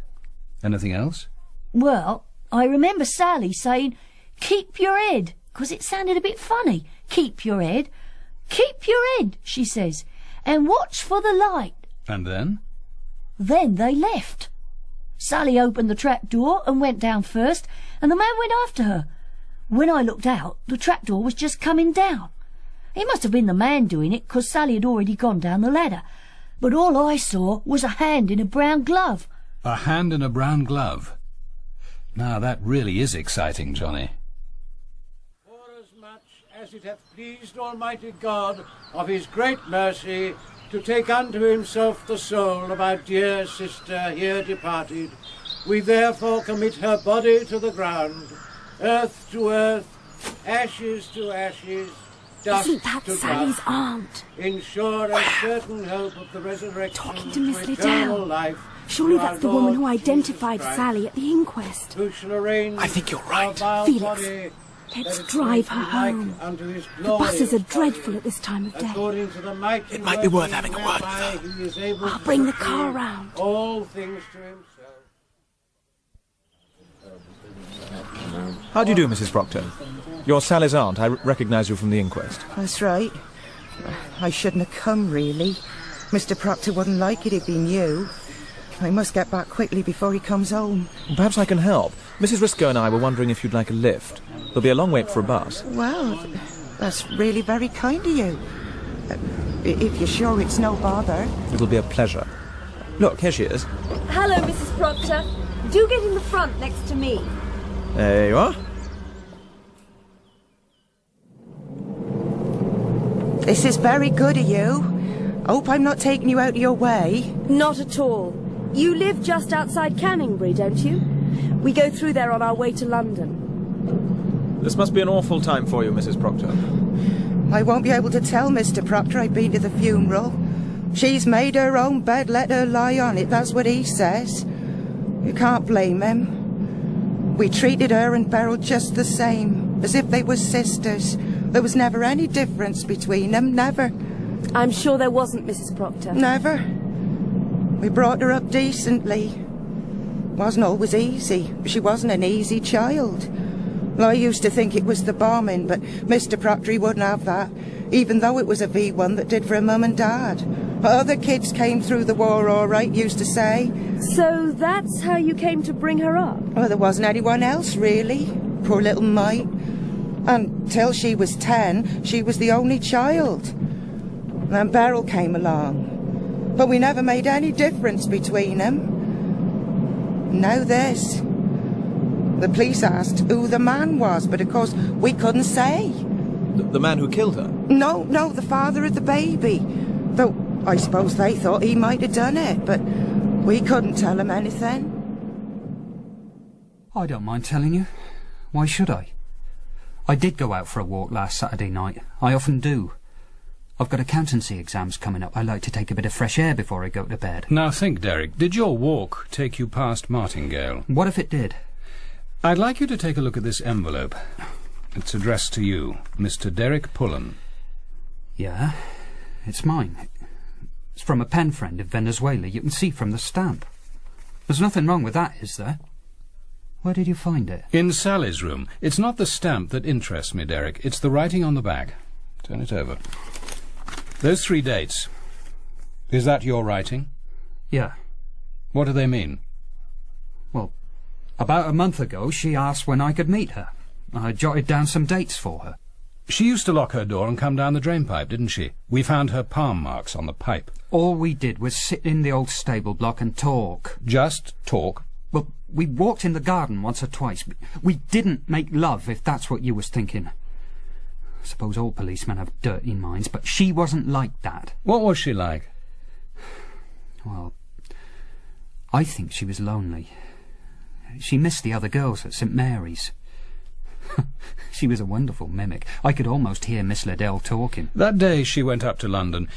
Anything else? Well, I remember Sally saying, "Keep your head," 'cause it sounded a bit funny. Keep your head. Keep your head, she says, and watch for the light. And then? Then they left. Sally opened the trap door and went down first, and the man went after her. When I looked out, the trapdoor was just coming down. It must have been the man doing it, 'cause Sally had already gone down the ladder. But all I saw was a hand in a brown glove. A hand in a brown glove? Now that really is exciting, Johnny. Forasmuch as it hath pleased Almighty God of his great mercy to take unto himself the soul of our dear sister here departed, we therefore commit her body to the ground, earth to earth, ashes to ashes, dust Isn't that to Sally's dust, aunt? in sure and certain hope of the resurrection Talking to Miss eternal Liddell. life. Surely through that's our the woman Lord who identified Jesus Christ, Sally at the inquest. who shall arrange I think you're right. our vile Felix, body, let's that it drive may her be like home. unto his The buses are glorious dreadful body, at this time of day. according to the mighty It might be worth working having a word with whereby her. he is able I'll to bring the subdue car round. all things to himself. How do you do, Mrs. Proctor? You're Sally's aunt. I recognise you from the inquest. That's right. I shouldn't have come, really. Mr. Proctor wouldn't like it if he knew. I must get back quickly before he comes home. Perhaps I can help. Mrs. Riscoe and I were wondering if you'd like a lift. There'll be a long wait for a bus. Well, that's really very kind of you. If you're sure it's no bother. It'll be a pleasure. Look, here she is. Hello, Mrs. Proctor. Do get in the front next to me. There you are. This is very good of you. Hope I'm not taking you out of your way. Not at all. You live just outside Canningbury, don't you? We go through there on our way to London. This must be an awful time for you, Mrs. Proctor. I won't be able to tell Mr. Proctor I've been to the funeral. She's made her own bed, let her lie on it, that's what he says. You can't blame him. We treated her and Beryl just the same, as if they were sisters. There was never any difference between them, never. I'm sure there wasn't, Mrs. Proctor. Never. We brought her up decently. Wasn't always easy, but she wasn't an easy child. Well, I used to think it was the bombing, but Mr. Proctor, he wouldn't have that, even though it was a V1 that did for her mum and dad. Other kids came through the war all right, used to say. So that's how you came to bring her up? Well, there wasn't anyone else, really. Poor little mite. Until she was 10, she was the only child. Then Beryl came along. But we never made any difference between them. Now this. The police asked who the man was, but of course we couldn't say. The man who killed her? No, the father of the baby. Though I suppose they thought he might have done it, but we couldn't tell him anything. I don't mind telling you. Why should I? I did go out for a walk last Saturday night. I often do. I've got accountancy exams coming up. I like to take a bit of fresh air before I go to bed. Now think, Derek, did your walk take you past Martingale? What if it did? I'd like you to take a look at this envelope. It's addressed to you, Mr. Derek Pullen. Yeah, it's mine. It's from a pen friend in Venezuela. You can see from the stamp. There's nothing wrong with that, is there? Where did you find it? In Sally's room. It's not the stamp that interests me, Derek. It's the writing on the back. Turn it over. Those 3 dates. Is that your writing? Yeah. What do they mean? Well, about a month ago she asked when I could meet her. I jotted down some dates for her. She used to lock her door and come down the drainpipe, didn't she? We found her palm marks on the pipe. All we did was sit in the old stable block and talk. Just talk? Well, we walked in the garden once or twice. We didn't make love, if that's what you was thinking. I suppose all policemen have dirty minds, but she wasn't like that. What was she like? Well, I think she was lonely. She missed the other girls at St. Mary's. She was a wonderful mimic. I could almost hear Miss Liddell talking. That day she went up to London,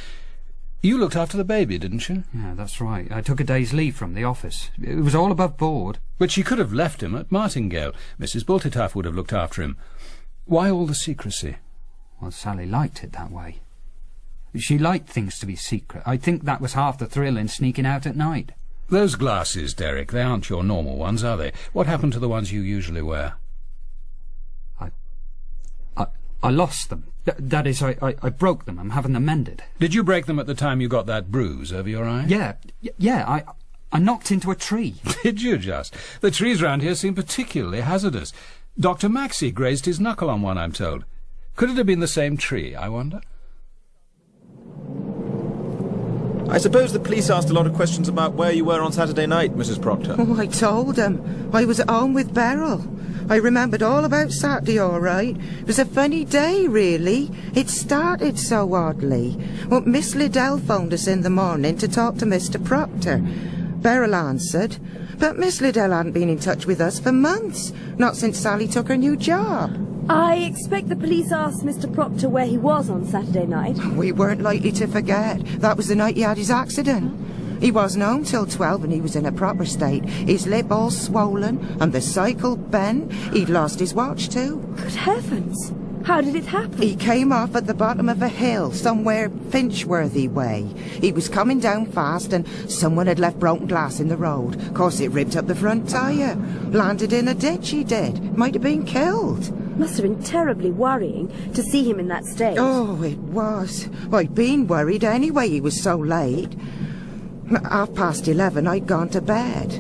you looked after the baby, didn't you? Yeah, that's right. I took a day's leave from the office. It was all above board. But she could have left him at Martingale. Mrs. Bultituff would have looked after him. Why all the secrecy? Well, Sally liked it that way. She liked things to be secret. I think that was half the thrill in sneaking out at night. Those glasses, Derek, they aren't your normal ones, are they? What happened to the ones you usually wear? I lost them. That is, I broke them. I'm having them mended. Did you break them at the time you got that bruise over your eye? Yeah, I knocked into a tree. Did you just? The trees round here seem particularly hazardous. Dr. Maxie grazed his knuckle on one, I'm told. Could it have been the same tree, I wonder? I suppose the police asked a lot of questions about where you were on Saturday night, Mrs. Proctor. Oh, I told them. I was at home with Beryl. I remembered all about Saturday, all right. It was a funny day, really. It started so oddly. Well, Miss Liddell phoned us in the morning to talk to Mr. Proctor. Beryl answered, but Miss Liddell hadn't been in touch with us for months, not since Sally took her new job. I expect the police asked Mr. Proctor where he was on Saturday night. We weren't likely to forget. That was the night he had his accident. He wasn't home till 12 and he was in a proper state. His lip all swollen and the cycle bent. He'd lost his watch too. Good heavens. How did it happen? He came off at the bottom of a hill, somewhere Finchworthy way. He was coming down fast and someone had left broken glass in the road. Of course, it ripped up the front tyre. Landed in a ditch, he did. Might have been killed. Must have been terribly worrying to see him in that state. Oh, it was. I'd been worried anyway, he was so late. 11:30, I'd gone to bed.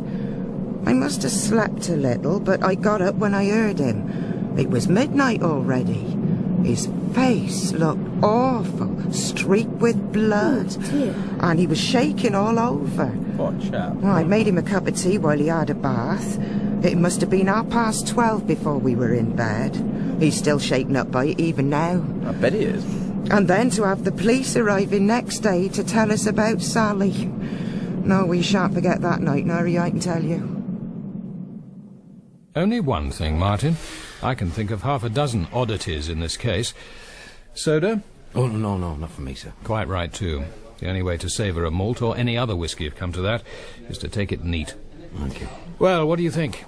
I must have slept a little, but I got up when I heard him. It was midnight already. His face looked awful, streaked with blood. Oh, dear. And he was shaking all over. Poor chap. Well, I made him a cup of tea while he had a bath. It must have been 12:30 before we were in bed. He's still shaken up by it even now. I bet he is. And then to have the police arriving next day to tell us about Sally. No, we shan't forget that night, Nari, I can tell you. Only one thing, Martin. I can think of half a dozen oddities in this case. Soda? Oh, no, not for me, sir. Quite right, too. The only way to savour a malt, or any other whisky if come to that, is to take it neat. Thank you. Well, what do you think?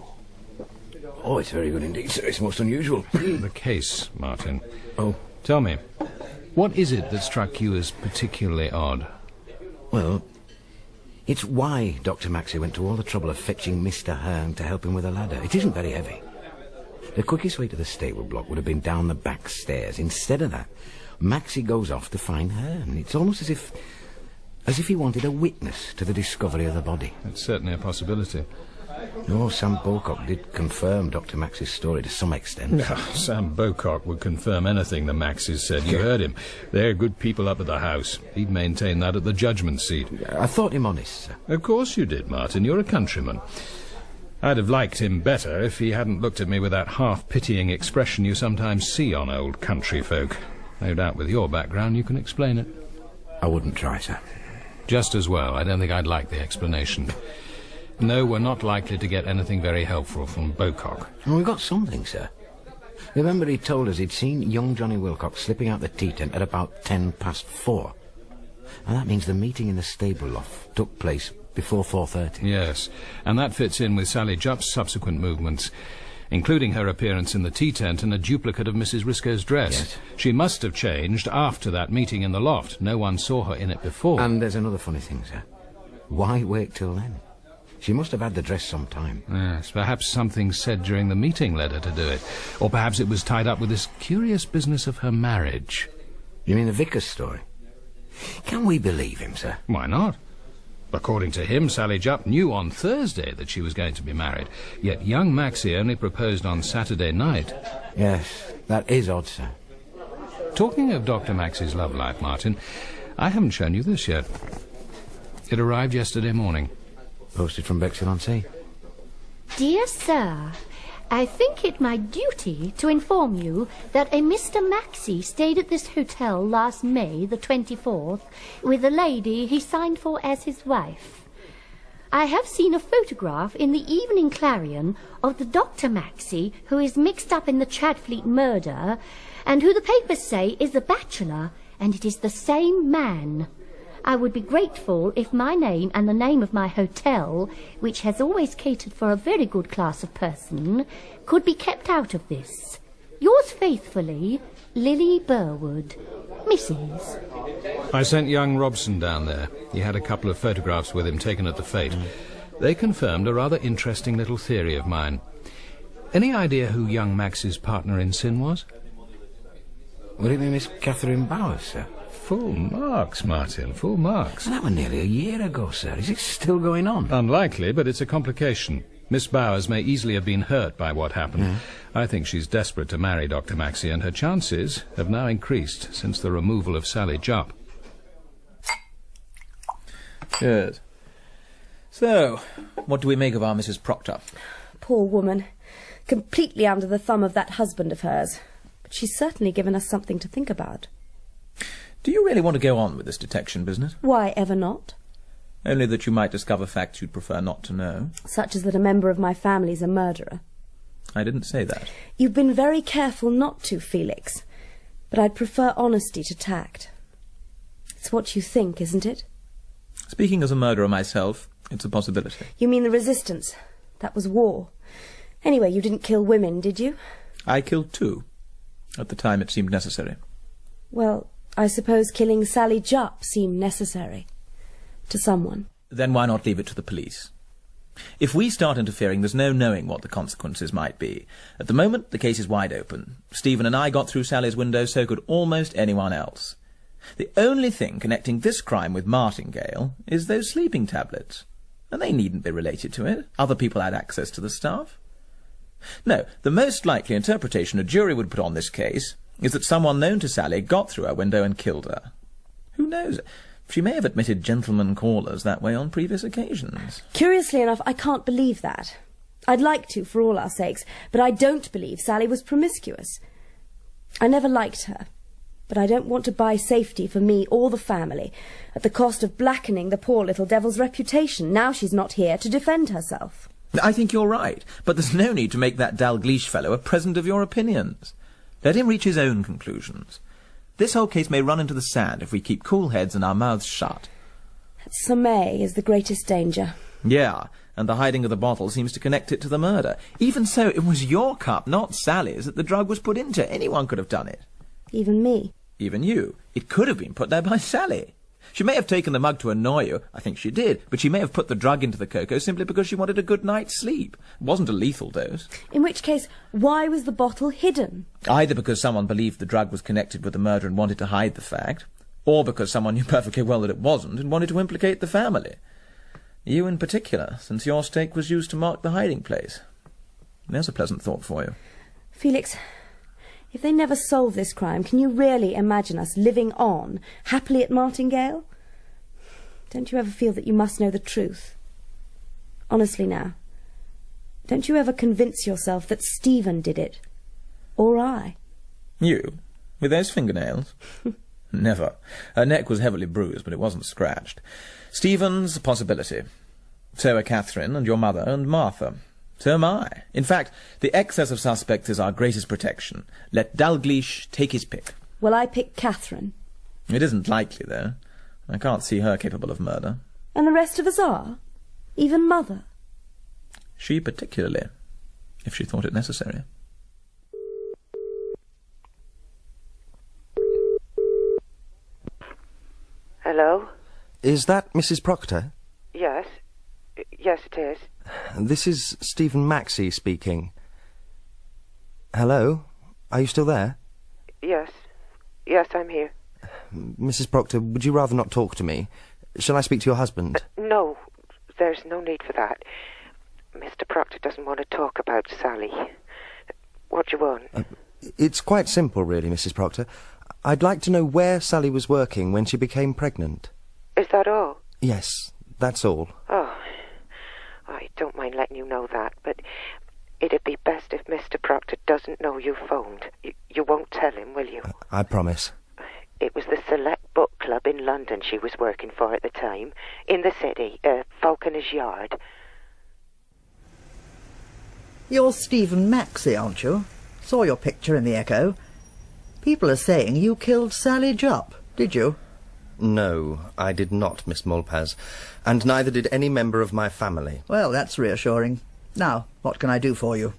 Oh, it's very good indeed, sir. It's most unusual. The case, Martin. Oh. Tell me, what is it that struck you as particularly odd? Well, it's why Dr. Maxie went to all the trouble of fetching Mr. Hearne to help him with a ladder. It isn't very heavy. The quickest way to the stable block would have been down the back stairs. Instead of that, Maxie goes off to find Hearne. It's almost as if he wanted a witness to the discovery of the body. It's certainly a possibility. Oh, Sam Bocock did confirm Dr. Maxie's story to some extent. No, Sam Bocock would confirm anything the Maxes said. You heard him. They're good people up at the house. He'd maintain that at the judgment seat. I thought him honest, sir. Of course you did, Martin. You're a countryman. I'd have liked him better if he hadn't looked at me with that half-pitying expression you sometimes see on old country folk. No doubt with your background you can explain it. I wouldn't try, sir. Just as well. I don't think I'd like the explanation. No, we're not likely to get anything very helpful from Bocock. Well, we got something, sir. Remember he told us he'd seen young Johnny Wilcox slipping out the tea tent at about 4:10. And that means the meeting in the stable loft took place before 4:30. Yes, and that fits in with Sally Jupp's subsequent movements, including her appearance in the tea tent and a duplicate of Mrs. Risco's dress. Yes. She must have changed after that meeting in the loft. No one saw her in it before. And there's another funny thing, sir. Why wait till then? She must have had the dress some time. Yes, perhaps something said during the meeting led her to do it. Or perhaps it was tied up with this curious business of her marriage. You mean the vicar's story? Can we believe him, sir? Why not? According to him, Sally Jupp knew on Thursday that she was going to be married. Yet young Maxie only proposed on Saturday night. Yes, that is odd, sir. Talking of Dr. Maxie's love life, Martin, I haven't shown you this yet. It arrived yesterday morning. Posted from Bexhill-on-Sea. Dear Sir, I think it my duty to inform you that a Mr. Maxie stayed at this hotel last May the 24th with a lady he signed for as his wife. I have seen a photograph in the Evening Clarion of the Dr. Maxie who is mixed up in the Chadfleet murder and who the papers say is a bachelor, and it is the same man. I would be grateful if my name and the name of my hotel, which has always catered for a very good class of person, could be kept out of this. Yours faithfully, Lily Burwood, Mrs. I sent young Robson down there. He had a couple of photographs with him taken at the fete. They confirmed a rather interesting little theory of mine. Any idea who young Max's partner in sin was? Would it be Miss Catherine Bowers, sir? Full marks, Martin, full marks. That was nearly a year ago, sir. Is it still going on? Unlikely, but it's a complication. Miss Bowers may easily have been hurt by what happened. Yeah. I think she's desperate to marry Dr. Maxie, and her chances have now increased since the removal of Sally Jupp. Good. So, what do we make of our Mrs. Proctor? Poor woman. Completely under the thumb of that husband of hers. But she's certainly given us something to think about. Do you really want to go on with this detection business? Why ever not? Only that you might discover facts you'd prefer not to know. Such as that a member of my family's a murderer. I didn't say that. You've been very careful not to, Felix. But I'd prefer honesty to tact. It's what you think, isn't it? Speaking as a murderer myself, it's a possibility. You mean the resistance? That was war. Anyway, you didn't kill women, did you? I killed 2. At the time it seemed necessary. Well, I suppose killing Sally Jupp seemed necessary. To someone. Then why not leave it to the police? If we start interfering, there's no knowing what the consequences might be. At the moment, the case is wide open. Stephen and I got through Sally's window, so could almost anyone else. The only thing connecting this crime with Martingale is those sleeping tablets. And they needn't be related to it. Other people had access to the stuff. No, the most likely interpretation a jury would put on this case is that someone known to Sally got through her window and killed her. Who knows? She may have admitted gentlemen callers that way on previous occasions. Curiously enough, I can't believe that. I'd like to, for all our sakes, but I don't believe Sally was promiscuous. I never liked her, but I don't want to buy safety for me or the family at the cost of blackening the poor little devil's reputation now she's not here to defend herself. I think you're right, but there's no need to make that Dalgliesh fellow a present of your opinions. Let him reach his own conclusions. This whole case may run into the sand if we keep cool heads and our mouths shut. That Sommet is the greatest danger. Yeah, and the hiding of the bottle seems to connect it to the murder. Even so, it was your cup, not Sally's, that the drug was put into. Anyone could have done it. Even me. Even you. It could have been put there by Sally. She may have taken the mug to annoy you, I think she did, but she may have put the drug into the cocoa simply because she wanted a good night's sleep. It wasn't a lethal dose. In which case, why was the bottle hidden? Either because someone believed the drug was connected with the murder and wanted to hide the fact, or because someone knew perfectly well that it wasn't and wanted to implicate the family. You in particular, since your stake was used to mark the hiding place. There's a pleasant thought for you. Felix, if they never solve this crime, can you really imagine us living on, happily at Martingale? Don't you ever feel that you must know the truth? Honestly now, don't you ever convince yourself that Stephen did it? Or I? You? With those fingernails? Never. Her neck was heavily bruised, but it wasn't scratched. Stephen's a possibility. So are Catherine and your mother and Martha. So am I. In fact, the excess of suspects is our greatest protection. Let Dalgliesh take his pick. Well, I pick Catherine. It isn't likely, though. I can't see her capable of murder. And the rest of us are? Even Mother? She particularly, if she thought it necessary. Hello? Is that Mrs. Proctor? Yes. Yes, it is. This is Stephen Maxie speaking. Hello? Are you still there? Yes. Yes, I'm here. Mrs. Proctor, would you rather not talk to me? Shall I speak to your husband? No, there's no need for that. Mr. Proctor doesn't want to talk about Sally. What do you want? It's quite simple, really, Mrs. Proctor. I'd like to know where Sally was working when she became pregnant. Is that all? Yes, that's all. Oh, I don't mind letting you know that, but It'd be best if Mr. Proctor doesn't know you phoned. You won't tell him, will you? I promise. It was the Select Book Club in London she was working for at the time. In the city, Falconer's Yard. You're Stephen Maxie, aren't you? Saw your picture in the Echo. People are saying you killed Sally Jupp, did you? No, I did not, Miss Malpas, and neither did any member of my family. Well, that's reassuring. Now, what can I do for you?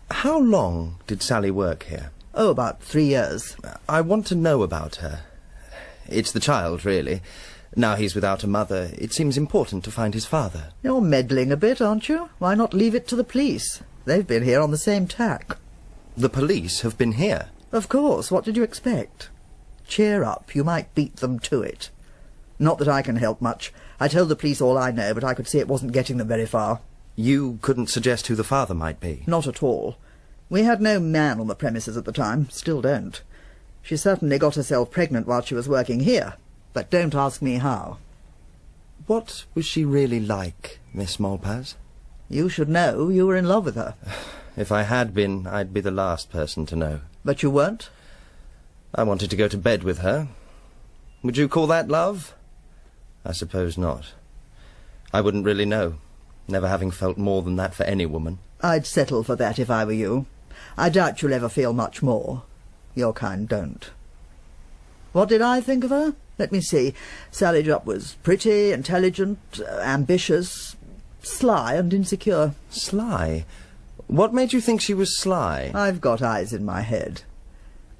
How long did Sally work here? Oh, about 3 years. I want to know about her. It's the child, really. Now he's without a mother, it seems important to find his father. You're meddling a bit, aren't you? Why not leave it to the police? They've been here on the same tack. The police have been here? Of course, what did you expect? Cheer up, you might beat them to it. Not that I can help much. I told the police all I know, but I could see it wasn't getting them very far. You couldn't suggest who the father might be? Not at all. We had no man on the premises at the time, still don't. She certainly got herself pregnant while she was working here, but don't ask me how. What was she really like, Miss Malpas? You should know. You were in love with her. If I had been, I'd be the last person to know. But you weren't? I wanted to go to bed with her. Would you call that love? I suppose not. I wouldn't really know, never having felt more than that for any woman. I'd settle for that if I were you. I doubt you'll ever feel much more. Your kind don't. What did I think of her? Let me see. Sally Jupp was pretty, intelligent, ambitious, sly and insecure. Sly? What made you think she was sly? I've got eyes in my head.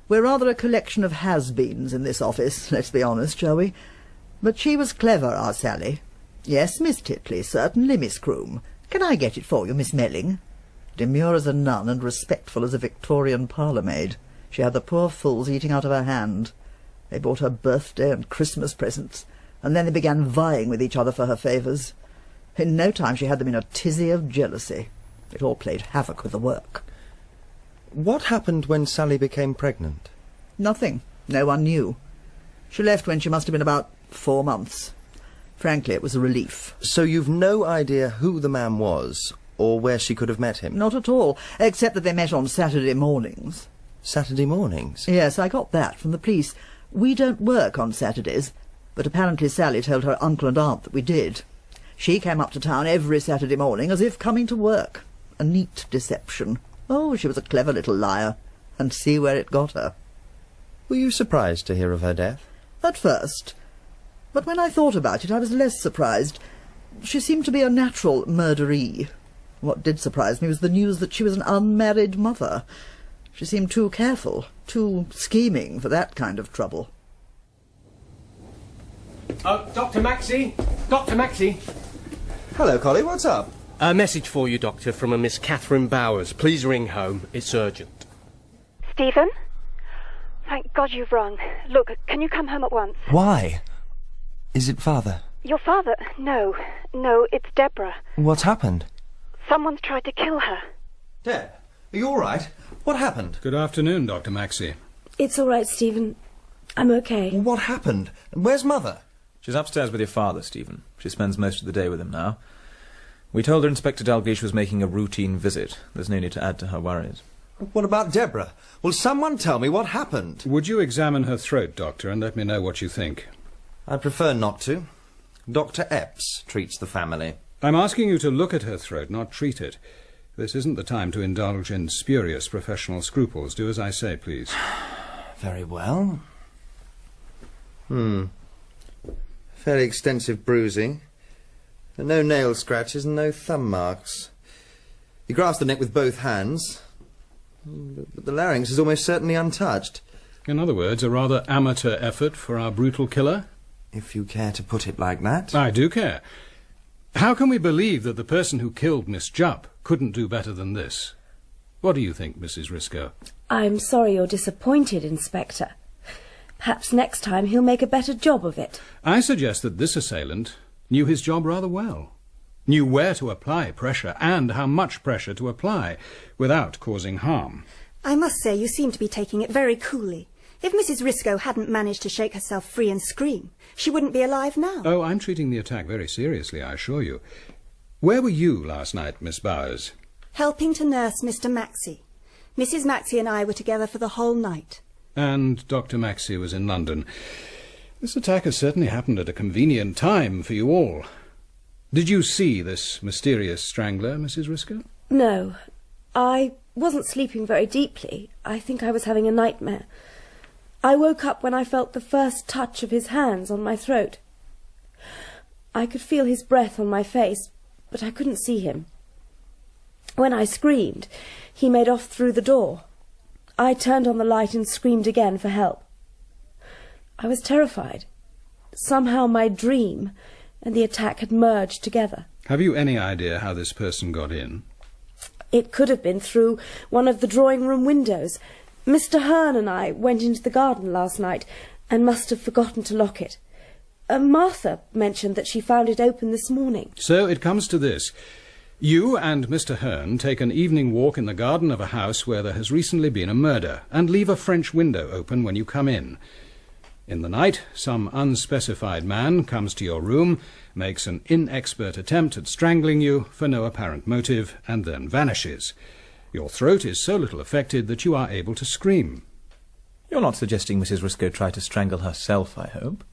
We're rather a collection of has-beens in this office, let's be honest, shall we? But she was clever, our Sally. Yes, Miss Titley, certainly, Miss Croom. Can I get it for you, Miss Melling? Demure as a nun and respectful as a Victorian parlour-maid. She had the poor fools eating out of her hand. They bought her birthday and Christmas presents, and then they began vying with each other for her favours. In no time she had them in a tizzy of jealousy. It all played havoc with the work. What happened when Sally became pregnant? Nothing. No one knew. She left when she must have been about 4 months. Frankly, it was a relief. So you've no idea who the man was, or where she could have met him? Not at all, except that they met on Saturday mornings. Saturday mornings? Yes, I got that from the police. We don't work on Saturdays, but apparently Sally told her uncle and aunt that we did. She came up to town every Saturday morning as if coming to work. A neat deception. Oh, she was a clever little liar, and see where it got her. Were you surprised to hear of her death? At first. But when I thought about it, I was less surprised. She seemed to be a natural murderee. What did surprise me was the news that she was an unmarried mother. She seemed too careful, too scheming for that kind of trouble. Dr. Maxie? Dr. Maxie? Hello, Collie, what's up? A message for you, Doctor, from a Miss Catherine Bowers. Please ring home. It's urgent. Stephen? Thank God you've rung. Look, can you come home at once? Why? Is it Father? Your father? No, it's Deborah. What's happened? Someone's tried to kill her. Deb, are you all right? What happened? Good afternoon, Dr. Maxie. It's all right, Stephen. I'm okay. Well, what happened? Where's Mother? She's upstairs with your father, Stephen. She spends most of the day with him now. We told her Inspector Dalgliesh was making a routine visit. There's no need to add to her worries. What about Deborah? Will someone tell me what happened? Would you examine her throat, Doctor, and let me know what you think? I'd prefer not to. Dr. Epps treats the family. I'm asking you to look at her throat, not treat it. This isn't the time to indulge in spurious professional scruples. Do as I say, please. Very well. Fairly extensive bruising. No nail scratches and no thumb marks. He grasped the neck with both hands, but the larynx is almost certainly untouched. In other words, a rather amateur effort for our brutal killer? If you care to put it like that. I do care. How can we believe that the person who killed Miss Jupp couldn't do better than this? What do you think, Mrs. Risco? I'm sorry you're disappointed, Inspector. Perhaps next time he'll make a better job of it. I suggest that this assailant knew his job rather well. Knew where to apply pressure and how much pressure to apply without causing harm. I must say you seem to be taking it very coolly. If Mrs. Risco hadn't managed to shake herself free and scream, she wouldn't be alive now. Oh, I'm treating the attack very seriously, I assure you. Where were you last night, Miss Bowers? helping to nurse Mr. Maxie. Mrs. Maxie and I were together for the whole night. And Dr. Maxie was in London. This attack has certainly happened at a convenient time for you all. Did you see this mysterious strangler, Mrs. Risco? No, I wasn't sleeping very deeply. I think I was having a nightmare. I woke up when I felt the first touch of his hands on my throat. I could feel his breath on my face, but I couldn't see him. When I screamed, he made off through the door. I turned on the light and screamed again for help. I was terrified. Somehow my dream and the attack had merged together. Have you any idea how this person got in? It could have been through one of the drawing-room windows. Mr. Hearne and I went into the garden last night and must have forgotten to lock it. Martha mentioned that she found it open this morning. So it comes to this. You and Mr. Hearne take an evening walk in the garden of a house where there has recently been a murder, and leave a French window open when you come in. In the night, some unspecified man comes to your room, makes an inexpert attempt at strangling you for no apparent motive, and then vanishes. Your throat is so little affected that you are able to scream. You're not suggesting Mrs. Risco tried to strangle herself, I hope?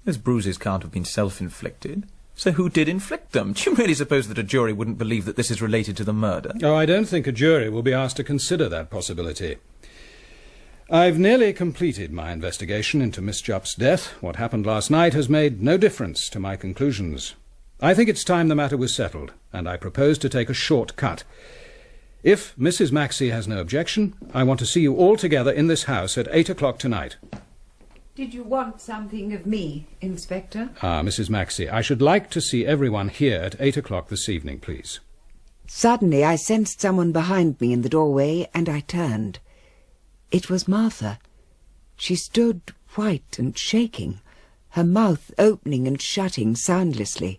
Those bruises can't have been self-inflicted. So who did inflict them? Do you really suppose that a jury wouldn't believe that this is related to the murder? Oh, I don't think a jury will be asked to consider that possibility. I've nearly completed my investigation into Miss Jupp's death. What happened last night has made no difference to my conclusions. I think it's time the matter was settled, and I propose to take a short cut. If Mrs. Maxie has no objection, I want to see you all together in this house at 8 o'clock tonight. Did you want something of me, Inspector? Mrs. Maxie, I should like to see everyone here at 8 o'clock this evening, please. Suddenly I sensed someone behind me in the doorway, and I turned. It was Martha. She stood white and shaking, her mouth opening and shutting soundlessly.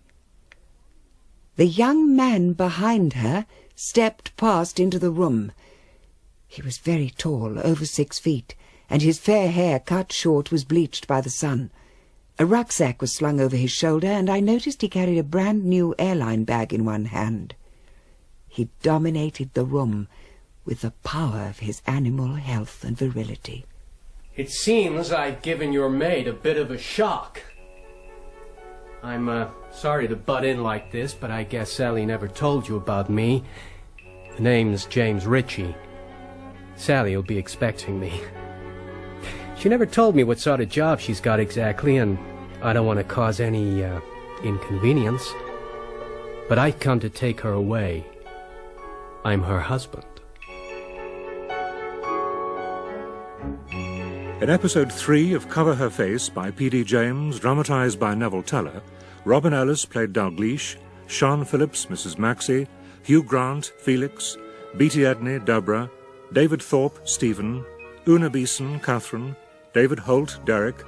The young man behind her stepped past into the room. He was very tall, over 6 feet, and his fair hair, cut short, was bleached by the sun. A rucksack was slung over his shoulder, and I noticed he carried a brand-new airline bag in one hand. He dominated the room with the power of his animal health and virility. It seems I've given your maid a bit of a shock. I'm sorry to butt in like this, but I guess Sally never told you about me. The name's James Ritchie. Sally'll be expecting me. She never told me what sort of job she's got exactly, and I don't want to cause any inconvenience. But I've come to take her away. I'm her husband. In episode 3 of Cover Her Face by P.D. James, dramatised by Neville Teller, Robin Ellis played Dalgliesh, Sian Phillips, Mrs. Maxie, Hugh Grant, Felix, Beatie, Edney, Deborah, David Thorpe, Stephen, Oona Beeson, Catherine, David Holt, Derek,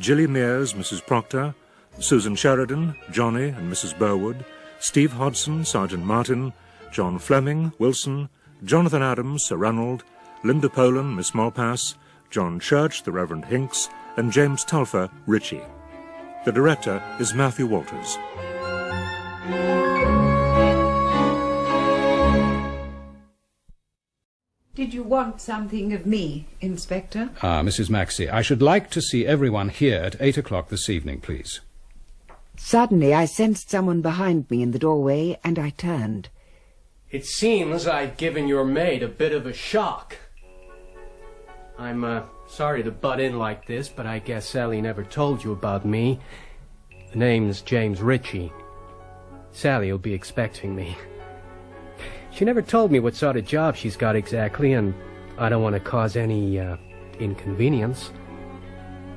Gilly Mears, Mrs. Proctor, Susan Sheridan, Johnny and Mrs. Burwood, Steve Hodson, Sergeant Martin, John Fleming, Wilson, Jonathan Adams, Sir Ranald, Linda Poland, Miss Malpass, John Church, the Reverend Hinks, and James Telfer, Ritchie. The director is Matthew Walters. Did you want something of me, Inspector? Mrs. Maxie, I should like to see everyone here at 8 o'clock this evening, please. Suddenly I sensed someone behind me in the doorway, and I turned. It seems I've given your maid a bit of a shock. I'm sorry to butt in like this, but I guess Sally never told you about me. The name's James Ritchie. Sally'll be expecting me. She never told me what sort of job she's got exactly, and I don't want to cause any inconvenience.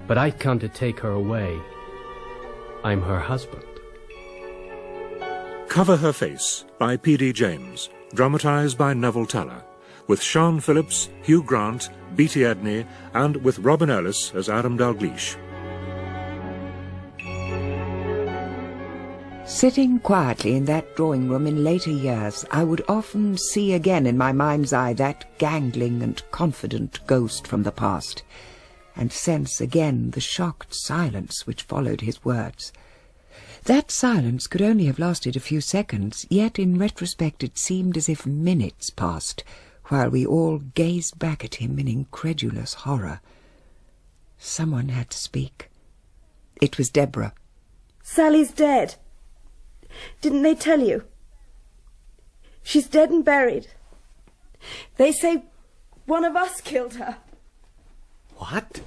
But I've come to take her away. I'm her husband. Cover Her Face by P.D. James, dramatised by Neville Teller, with Sian Phillips, Hugh Grant, Beatie Edney, and with Robin Ellis as Adam Dalgliesh. Sitting quietly in that drawing-room in later years, I would often see again in my mind's eye that gangling and confident ghost from the past, and sense again the shocked silence which followed his words. That silence could only have lasted a few seconds, yet in retrospect it seemed as if minutes passed, while we all gazed back at him in incredulous horror. Someone had to speak. It was Deborah. Sally's dead. Didn't they tell you? She's dead and buried. They say one of us killed her. What?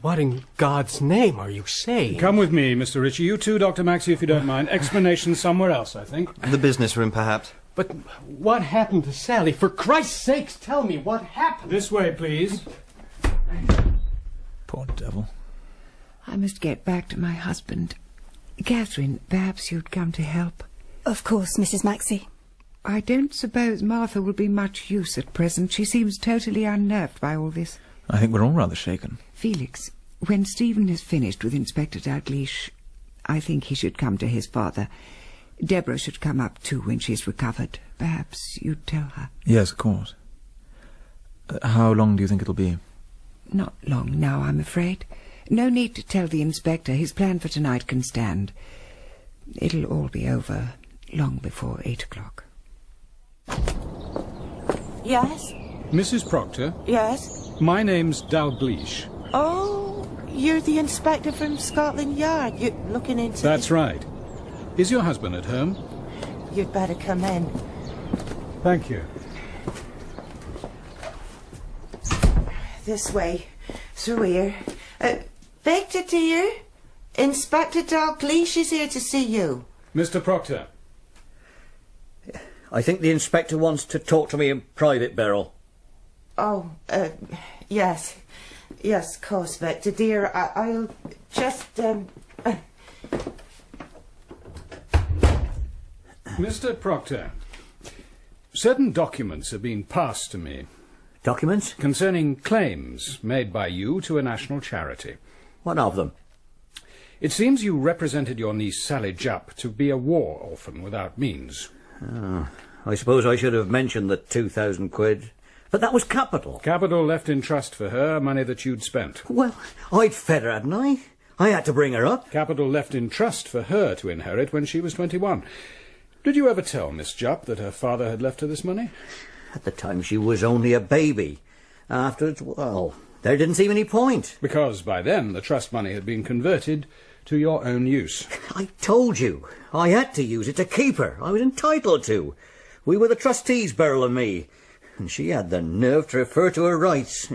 What in God's name are you saying? Come with me, Mr. Ritchie. You too, Dr. Maxie, if you don't mind. Explanation somewhere else, I think. The business room, perhaps. But what happened to Sally? For Christ's sakes, tell me what happened. This way, please. Poor devil. I must get back to my husband. Catherine, perhaps you'd come to help. Of course, Mrs. Maxie. I don't suppose Martha will be much use at present. She seems totally unnerved by all this. I think we're all rather shaken. Felix, when Stephen has finished with Inspector Dalgliesh, I think he should come to his father. Deborah should come up too when she's recovered. Perhaps you'd tell her. Yes, of course. How long do you think it'll be? Not long now, I'm afraid. No need to tell the inspector. His plan for tonight can stand. It'll all be over long before 8 o'clock. Yes? Mrs. Proctor? Yes? My name's Dalgliesh. Oh, you're the inspector from Scotland Yard. You're looking into... That's right. Is your husband at home? You'd better come in. Thank you. This way. Through here. Victor, dear. Inspector Dalgliesh is here to see you. Mr. Proctor. I think the inspector wants to talk to me in private, Beryl. Oh, yes. Yes, of course, Victor, dear. I'll just, Mr. Proctor, certain documents have been passed to me. Documents? Concerning claims made by you to a national charity. What of them? It seems you represented your niece Sally Jupp to be a war orphan without means. Oh, I suppose I should have mentioned the 2,000 quid. But that was capital. Capital left in trust for her, money that you'd spent. Well, I'd fed her, hadn't I? I had to bring her up. Capital left in trust for her to inherit when she was 21. Did you ever tell Miss Jupp that her father had left her this money? At the time she was only a baby. Afterwards, well, there didn't seem any point. Because by then the trust money had been converted to your own use. I told you. I had to use it to keep her. I was entitled to. We were the trustees, Beryl and me. And she had the nerve to refer to her rights.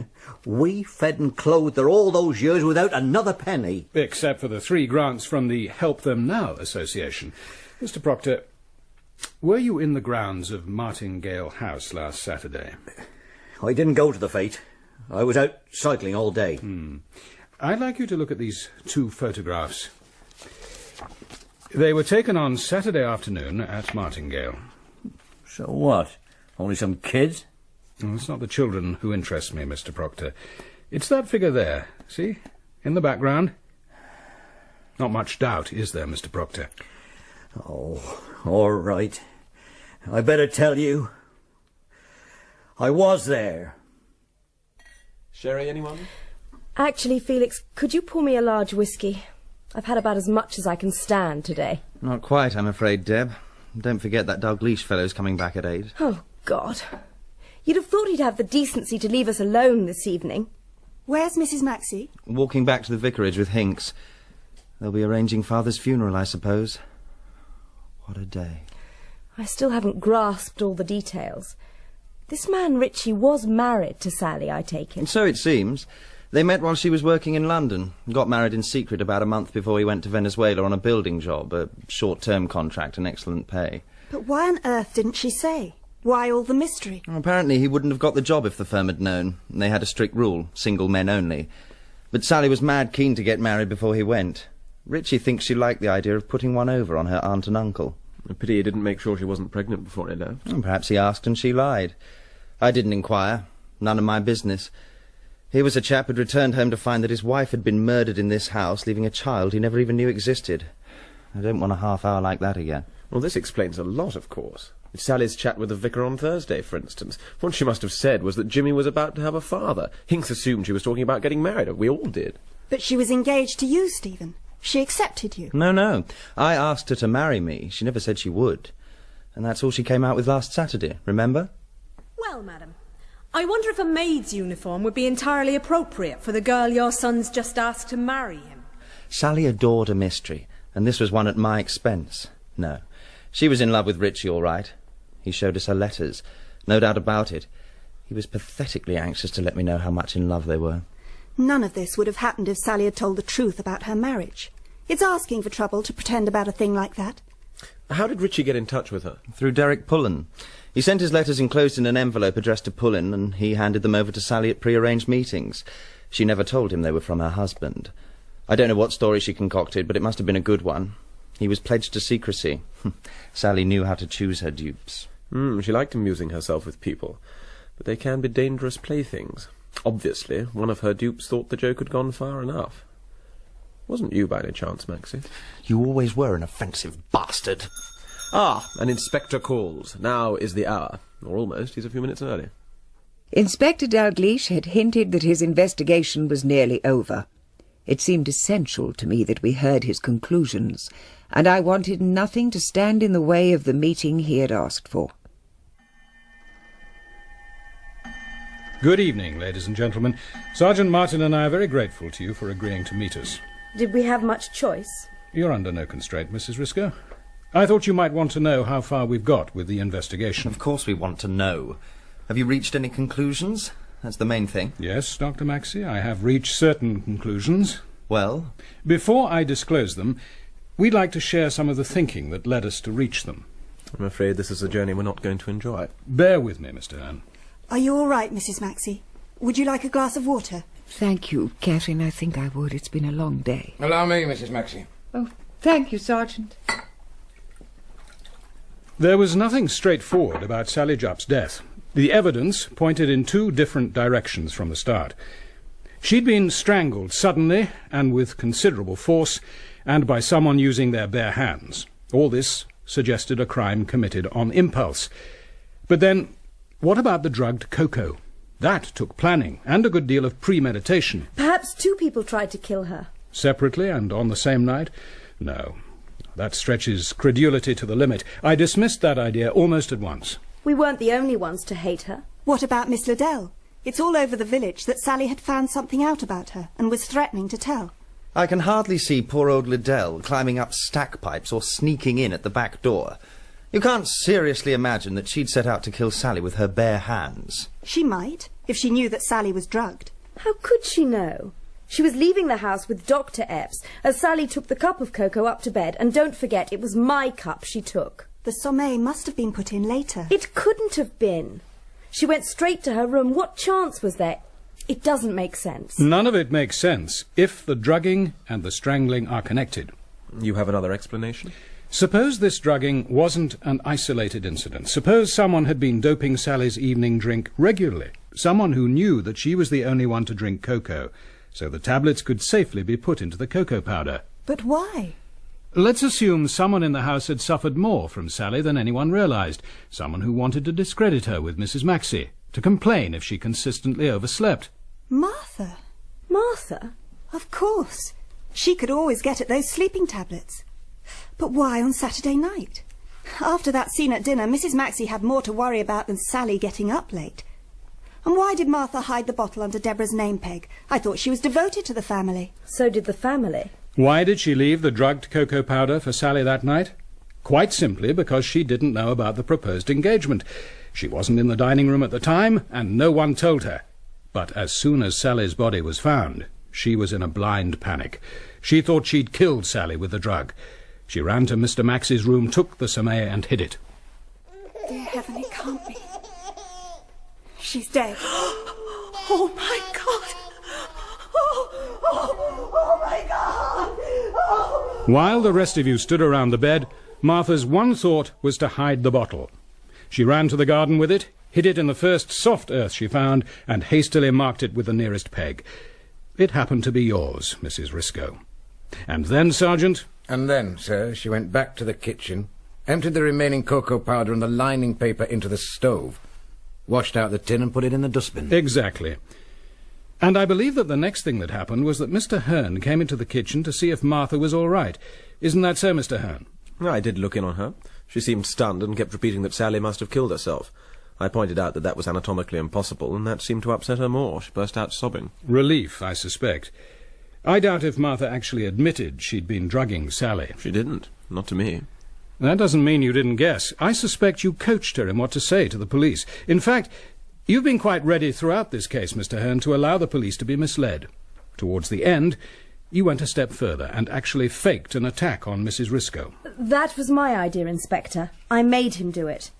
We fed and clothed her all those years without another penny. Except for the 3 grants from the Help Them Now Association. Mr. Proctor, were you in the grounds of Martingale House last Saturday? I didn't go to the fete. I was out cycling all day. I'd like you to look at these 2 photographs. They were taken on Saturday afternoon at Martingale. So what? Only some kids? Oh, it's not the children who interest me, Mr. Proctor. It's that figure there, see? In the background. Not much doubt, is there, Mr. Proctor? Oh, all right. I better tell you. I was there. Sherry, anyone? Actually, Felix, could you pour me a large whiskey? I've had about as much as I can stand today. Not quite, I'm afraid, Deb. Don't forget that Dalgliesh fellow's coming back at 8. Oh, God. You'd have thought he'd have the decency to leave us alone this evening. Where's Mrs. Maxie? Walking back to the vicarage with Hinks. They'll be arranging Father's funeral, I suppose. What a day. I still haven't grasped all the details. This man Ritchie was married to Sally, I take it. So it seems. They met while she was working in London. Got married in secret about a month before he went to Venezuela on a building job, a short-term contract and excellent pay. But why on earth didn't she say? Why all the mystery? Apparently he wouldn't have got the job if the firm had known. They had a strict rule, single men only. But Sally was mad keen to get married before he went. Ritchie thinks she liked the idea of putting one over on her aunt and uncle. A pity he didn't make sure she wasn't pregnant before he left. Perhaps he asked and she lied. I didn't inquire. None of my business. Here was a chap who'd returned home to find that his wife had been murdered in this house, leaving a child he never even knew existed. I don't want a half hour like that again. Well, this explains a lot, of course. Sally's chat with the vicar on Thursday, for instance. What she must have said was that Jimmy was about to have a father. Hinks assumed she was talking about getting married. We all did. But she was engaged to you, Stephen. She accepted you. No. I asked her to marry me. She never said she would. And that's all she came out with last Saturday, remember? Well, madam, I wonder if a maid's uniform would be entirely appropriate for the girl your son's just asked to marry him. Sally adored a mystery, and this was one at my expense. No, she was in love with Richie, all right. He showed us her letters. No doubt about it. He was pathetically anxious to let me know how much in love they were. None of this would have happened if Sally had told the truth about her marriage. It's asking for trouble to pretend about a thing like that. How did Richie get in touch with her? Through Derek Pullen. He sent his letters enclosed in an envelope addressed to Pullen, and he handed them over to Sally at pre-arranged meetings. She never told him they were from her husband. I don't know what story she concocted, but it must have been a good one. He was pledged to secrecy. Sally knew how to choose her dupes. She liked amusing herself with people, but they can be dangerous playthings. Obviously, one of her dupes thought the joke had gone far enough. Wasn't you by any chance, Maxie? You always were an offensive bastard. Ah, an inspector calls. Now is the hour. Or almost. He's a few minutes early. Inspector Dalgliesh had hinted that his investigation was nearly over. It seemed essential to me that we heard his conclusions, and I wanted nothing to stand in the way of the meeting he had asked for. Good evening, ladies and gentlemen. Sergeant Martin and I are very grateful to you for agreeing to meet us. Did we have much choice? You're under no constraint, Mrs. Risco. I thought you might want to know how far we've got with the investigation. Of course we want to know. Have you reached any conclusions? That's the main thing. Yes, Dr. Maxie, I have reached certain conclusions. Well? Before I disclose them, we'd like to share some of the thinking that led us to reach them. I'm afraid this is a journey we're not going to enjoy. Bear with me, Mr. Hearne. Are you all right, Mrs. Maxie? Would you like a glass of water? Thank you, Catherine. I think I would. It's been a long day. Allow me, Mrs. Maxie. Oh, thank you, Sergeant. There was nothing straightforward about Sally Jupp's death. The evidence pointed in two different directions from the start. She'd been strangled suddenly and with considerable force, and by someone using their bare hands. All this suggested a crime committed on impulse. But then, what about the drugged cocoa? That took planning and a good deal of premeditation. Perhaps two people tried to kill her. Separately and on the same night? No. That stretches credulity to the limit. I dismissed that idea almost at once. We weren't the only ones to hate her. What about Miss Liddell? It's all over the village that Sally had found something out about her and was threatening to tell. I can hardly see poor old Liddell climbing up stack pipes or sneaking in at the back door. You can't seriously imagine that she'd set out to kill Sally with her bare hands. She might, if she knew that Sally was drugged. How could she know? She was leaving the house with Dr. Epps as Sally took the cup of cocoa up to bed, and don't forget, it was my cup she took. The sommeil must have been put in later. It couldn't have been. She went straight to her room. What chance was there? It doesn't make sense. None of it makes sense if the drugging and the strangling are connected. You have another explanation? Suppose this drugging wasn't an isolated incident. Suppose someone had been doping Sally's evening drink regularly. Someone who knew that she was the only one to drink cocoa, so the tablets could safely be put into the cocoa powder. But why? Let's assume someone in the house had suffered more from Sally than anyone realized. Someone who wanted to discredit her with Mrs. Maxie, to complain if she consistently overslept. Martha? Martha? Of course. She could always get at those sleeping tablets. But why on Saturday night? After that scene at dinner, Mrs. Maxie had more to worry about than Sally getting up late. And why did Martha hide the bottle under Deborah's name peg? I thought she was devoted to the family. So did the family. Why did she leave the drugged cocoa powder for Sally that night? Quite simply because she didn't know about the proposed engagement. She wasn't in the dining room at the time, and no one told her. But as soon as Sally's body was found, she was in a blind panic. She thought she'd killed Sally with the drug. She ran to Mr. Maxie's room, took the sommeil and hid it. Dear heaven, it can't be. She's dead. Oh, my God! Oh, my God! Oh. While the rest of you stood around the bed, Martha's one thought was to hide the bottle. She ran to the garden with it, hid it in the first soft earth she found, and hastily marked it with the nearest peg. It happened to be yours, Mrs. Risco. And then, Sergeant? And then, sir, she went back to the kitchen, emptied the remaining cocoa powder and the lining paper into the stove, washed out the tin and put it in the dustbin. Exactly. And I believe that the next thing that happened was that Mr. Hearne came into the kitchen to see if Martha was all right. Isn't that so, Mr. Hearne? I did look in on her. She seemed stunned and kept repeating that Sally must have killed herself. I pointed out that that was anatomically impossible, and that seemed to upset her more. She burst out sobbing. Relief, I suspect. I doubt if Martha actually admitted she'd been drugging Sally. She didn't. Not to me. That doesn't mean you didn't guess. I suspect you coached her in what to say to the police. In fact, you've been quite ready throughout this case, Mr. Hearne, to allow the police to be misled. Towards the end, you went a step further and actually faked an attack on Mrs. Risco. That was my idea, Inspector. I made him do it.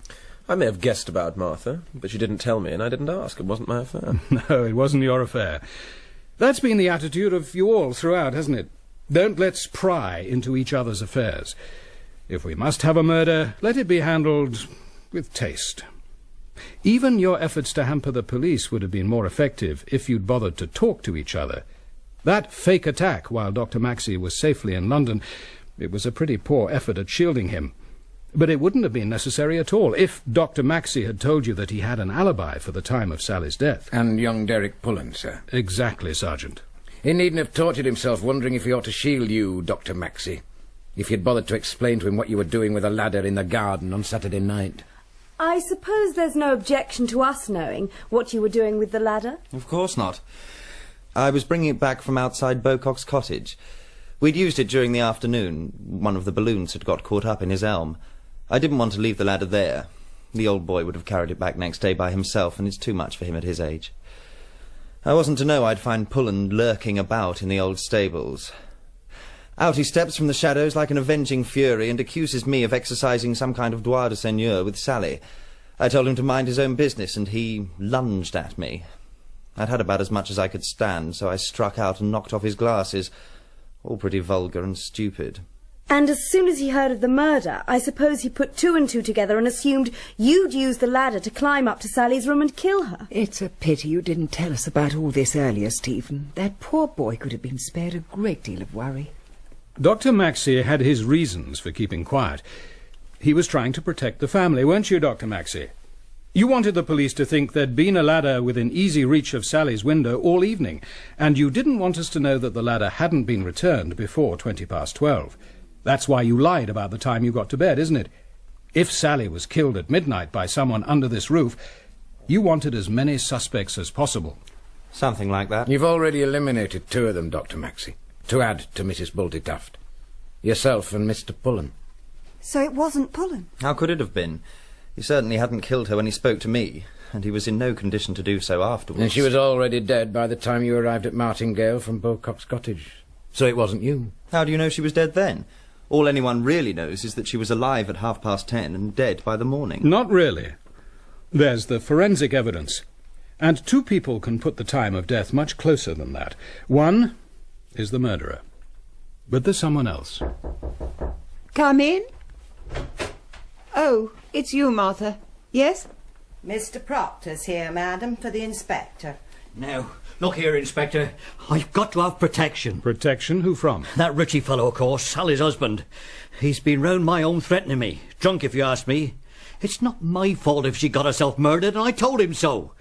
I may have guessed about Martha, but she didn't tell me, and I didn't ask. It wasn't my affair. No, it wasn't your affair. That's been the attitude of you all throughout, hasn't it? Don't let's pry into each other's affairs. If we must have a murder, let it be handled with taste. Even your efforts to hamper the police would have been more effective if you'd bothered to talk to each other. That fake attack while Dr. Maxie was safely in London, it was a pretty poor effort at shielding him. But it wouldn't have been necessary at all if Dr. Maxie had told you that he had an alibi for the time of Sally's death. And young Derek Pullen, sir. Exactly, Sergeant. He needn't have tortured himself wondering if he ought to shield you, Dr. Maxie. If you'd bothered to explain to him what you were doing with a ladder in the garden on Saturday night. I suppose there's no objection to us knowing what you were doing with the ladder? Of course not. I was bringing it back from outside Bocock's cottage. We'd used it during the afternoon. One of the balloons had got caught up in his elm. I didn't want to leave the ladder there. The old boy would have carried it back next day by himself, and it's too much for him at his age. I wasn't to know I'd find Pullen lurking about in the old stables. Out he steps from the shadows like an avenging fury and accuses me of exercising some kind of droit de seigneur with Sally. I told him to mind his own business, and he lunged at me. I'd had about as much as I could stand, so I struck out and knocked off his glasses. All pretty vulgar and stupid. And as soon as he heard of the murder, I suppose he put two and two together and assumed you'd use the ladder to climb up to Sally's room and kill her. It's a pity you didn't tell us about all this earlier, Stephen. That poor boy could have been spared a great deal of worry. Dr. Maxie had his reasons for keeping quiet. He was trying to protect the family, weren't you, Dr. Maxie? You wanted the police to think there'd been a ladder within easy reach of Sally's window all evening, and you didn't want us to know that the ladder hadn't been returned before 12:20. That's why you lied about the time you got to bed, isn't it? If Sally was killed at midnight by someone under this roof, you wanted as many suspects as possible. Something like that. You've already eliminated two of them, Dr. Maxie, to add to Mrs. Baldytuft. Yourself and Mr. Pullen. So it wasn't Pullen? How could it have been? He certainly hadn't killed her when he spoke to me, and he was in no condition to do so afterwards. And she was already dead by the time you arrived at Martingale from Bocock's cottage. So it wasn't you. How do you know she was dead then? All anyone really knows is that she was alive at 10:30 and dead by the morning. Not really. There's the forensic evidence. And two people can put the time of death much closer than that. One is the murderer. But there's someone else. Come in. Oh, it's you, Martha. Yes? Mr. Proctor's here, madam, for the inspector. Now, look here, Inspector. I've got to have protection. Protection? Who from? That Richie fellow, of course, Sally's husband. He's been round my home threatening me. Drunk, if you ask me. It's not my fault if she got herself murdered, and I told him so.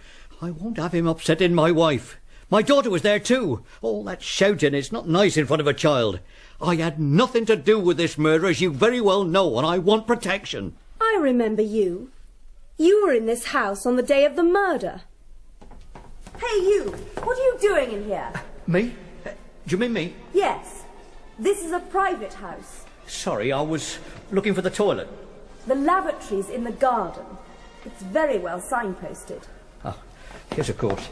I won't have him upsetting my wife. My daughter was there too. All that shouting is not nice in front of a child. I had nothing to do with this murder, as you very well know, and I want protection. I remember you. You were in this house on the day of the murder. Hey, you! What are you doing in here? Me? Do you mean me? Yes. This is a private house. Sorry, I was looking for the toilet. The lavatory's in the garden. It's very well signposted. Ah, yes, of course.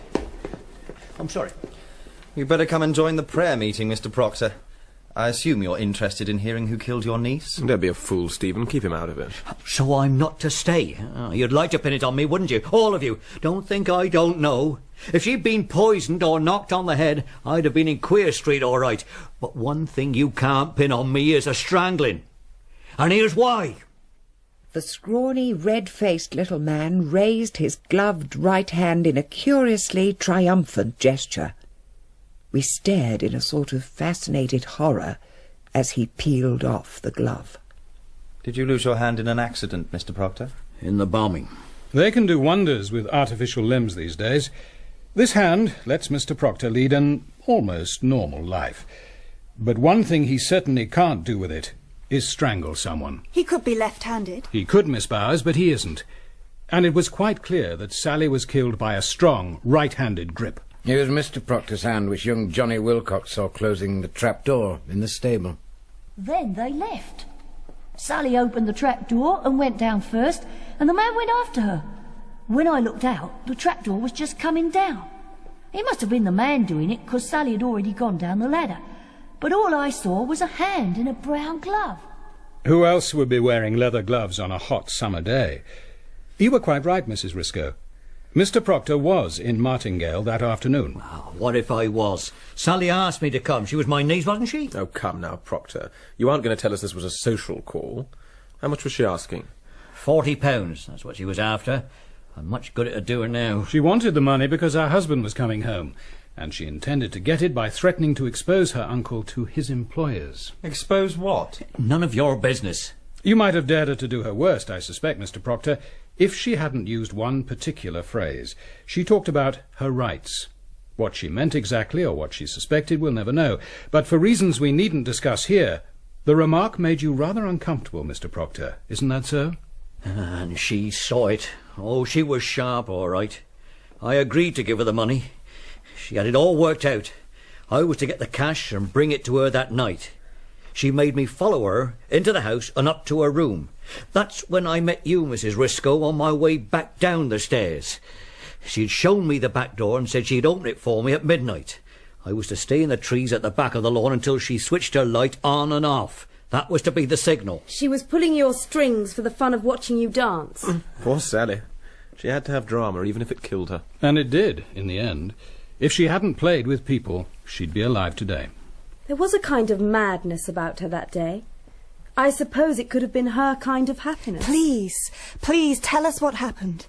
I'm sorry. You'd better come and join the prayer meeting, Mr. Proctor. I assume you're interested in hearing who killed your niece? Don't be a fool, Stephen. Keep him out of it. So I'm not to stay? You'd like to pin it on me, wouldn't you? All of you. Don't think I don't know. If she'd been poisoned or knocked on the head, I'd have been in Queer Street all right. But one thing you can't pin on me is a strangling. And here's why. The scrawny, red-faced little man raised his gloved right hand in a curiously triumphant gesture. We stared in a sort of fascinated horror as he peeled off the glove. Did you lose your hand in an accident, Mr. Proctor? In the bombing. They can do wonders with artificial limbs these days. This hand lets Mr. Proctor lead an almost normal life. But one thing he certainly can't do with it is strangle someone. He could be left-handed. He could, Miss Bowers, but he isn't. And it was quite clear that Sally was killed by a strong, right-handed grip. It was Mr. Proctor's hand which young Johnny Wilcox saw closing the trap-door in the stable. Then they left. Sally opened the trap-door and went down first, and the man went after her. When I looked out, the trapdoor was just coming down. It must have been the man doing it, 'cause Sally had already gone down the ladder. But all I saw was a hand in a brown glove. Who else would be wearing leather gloves on a hot summer day? You were quite right, Mrs. Risco. Mr. Proctor was in Martingale that afternoon. What if I was? Sally asked me to come. She was my niece, wasn't she? Oh, come now, Proctor. You aren't going to tell us this was a social call. How much was she asking? £40, that's what she was after. I'm much good at a doer now. She wanted the money because her husband was coming home, and she intended to get it by threatening to expose her uncle to his employers. Expose what? None of your business. You might have dared her to do her worst, I suspect, Mr. Proctor, if she hadn't used one particular phrase. She talked about her rights. What she meant exactly, or what she suspected, we'll never know. But for reasons we needn't discuss here, the remark made you rather uncomfortable, Mr. Proctor. Isn't that so? And she saw it. Oh, she was sharp, all right. I agreed to give her the money. She had it all worked out. I was to get the cash and bring it to her that night. She made me follow her into the house and up to her room. That's when I met you, Mrs. Risco, on my way back down the stairs. She'd shown me the back door and said she'd open it for me at midnight. I was to stay in the trees at the back of the lawn until she switched her light on and off. That was to be the signal. She was pulling your strings for the fun of watching you dance. Poor Sally. She had to have drama, even if it killed her. And it did, in the end. If she hadn't played with people, she'd be alive today. There was a kind of madness about her that day. I suppose it could have been her kind of happiness. Please tell us what happened.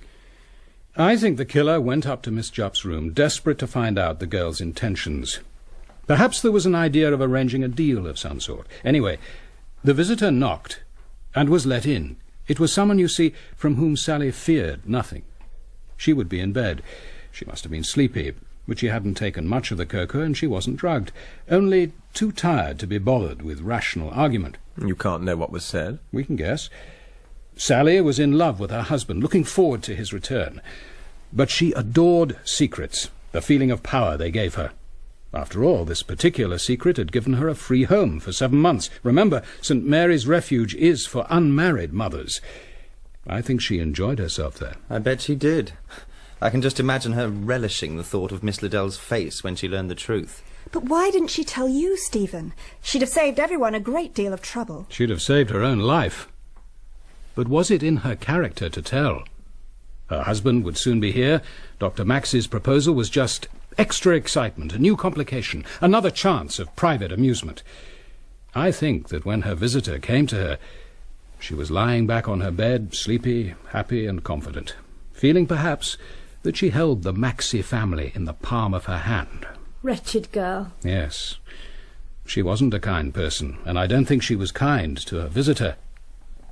I think the killer went up to Miss Jupp's room, desperate to find out the girl's intentions. Perhaps there was an idea of arranging a deal of some sort. Anyway, the visitor knocked and was let in. It was someone, you see, from whom Sally feared nothing. She would be in bed. She must have been sleepy, but she hadn't taken much of the cocoa and she wasn't drugged, only too tired to be bothered with rational argument. You can't know what was said. We can guess. Sally was in love with her husband, looking forward to his return. But she adored secrets, the feeling of power they gave her. After all, this particular secret had given her a free home for 7 months. Remember, St. Mary's Refuge is for unmarried mothers. I think she enjoyed herself there. I bet she did. I can just imagine her relishing the thought of Miss Liddell's face when she learned the truth. But why didn't she tell you, Stephen? She'd have saved everyone a great deal of trouble. She'd have saved her own life. But was it in her character to tell? Her husband would soon be here. Dr. Maxie's proposal was just extra excitement, a new complication, another chance of private amusement. I think that when her visitor came to her, she was lying back on her bed, sleepy, happy and confident, feeling perhaps that she held the Maxie family in the palm of her hand. Wretched girl. Yes. She wasn't a kind person, and I don't think she was kind to her visitor.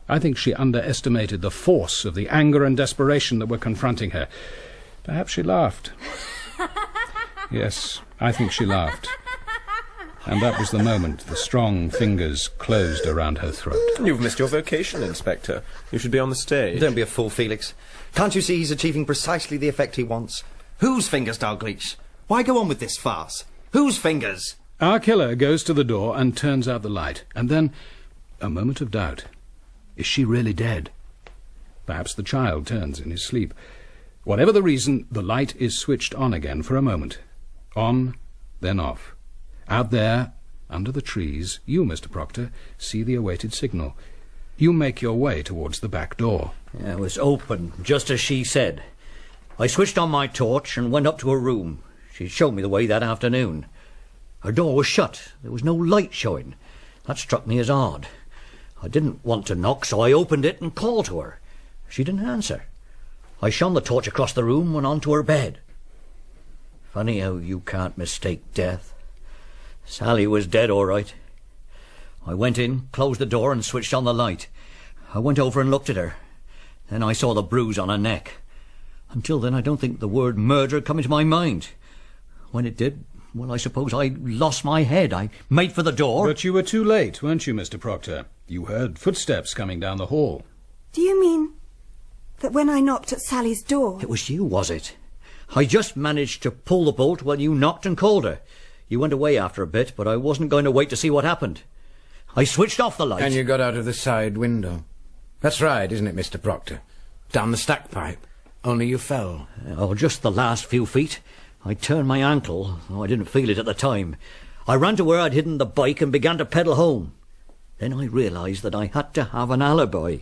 I think she underestimated the force of the anger and desperation that were confronting her. Perhaps she laughed. Yes, I think she laughed. And that was the moment the strong fingers closed around her throat. You've missed your vocation, Inspector. You should be on the stage. Don't be a fool, Felix. Can't you see he's achieving precisely the effect he wants? Whose fingers, Dalgliesh? Why go on with this farce? Whose fingers? Our killer goes to the door and turns out the light. And then, a moment of doubt. Is she really dead? Perhaps the child turns in his sleep. Whatever the reason, the light is switched on again for a moment. On, then off. Out there, under the trees, you, Mr. Proctor, see the awaited signal. You make your way towards the back door. Yeah, it was open, just as she said. I switched on my torch and went up to her room. She'd shown me the way that afternoon. Her door was shut. There was no light showing. That struck me as odd. I didn't want to knock, so I opened it and called to her. She didn't answer. I shone the torch across the room and onto her bed. Funny how you can't mistake death. Sally was dead, all right. I went in, closed the door and switched on the light. I went over and looked at her. Then I saw the bruise on her neck. Until then, I don't think the word murder come into my mind. When it did, well, I suppose I lost my head. I made for the door. But you were too late, weren't you, Mr. Proctor? You heard footsteps coming down the hall. Do you mean that when I knocked at Sally's door... It was you, was it? I just managed to pull the bolt when you knocked and called her. You went away after a bit, but I wasn't going to wait to see what happened. I switched off the light. And you got out of the side window. That's right, isn't it, Mr. Proctor? Down the stack pipe. Only you fell. Oh, just the last few feet. I turned my ankle, though I didn't feel it at the time. I ran to where I'd hidden the bike and began to pedal home. Then I realised that I had to have an alibi.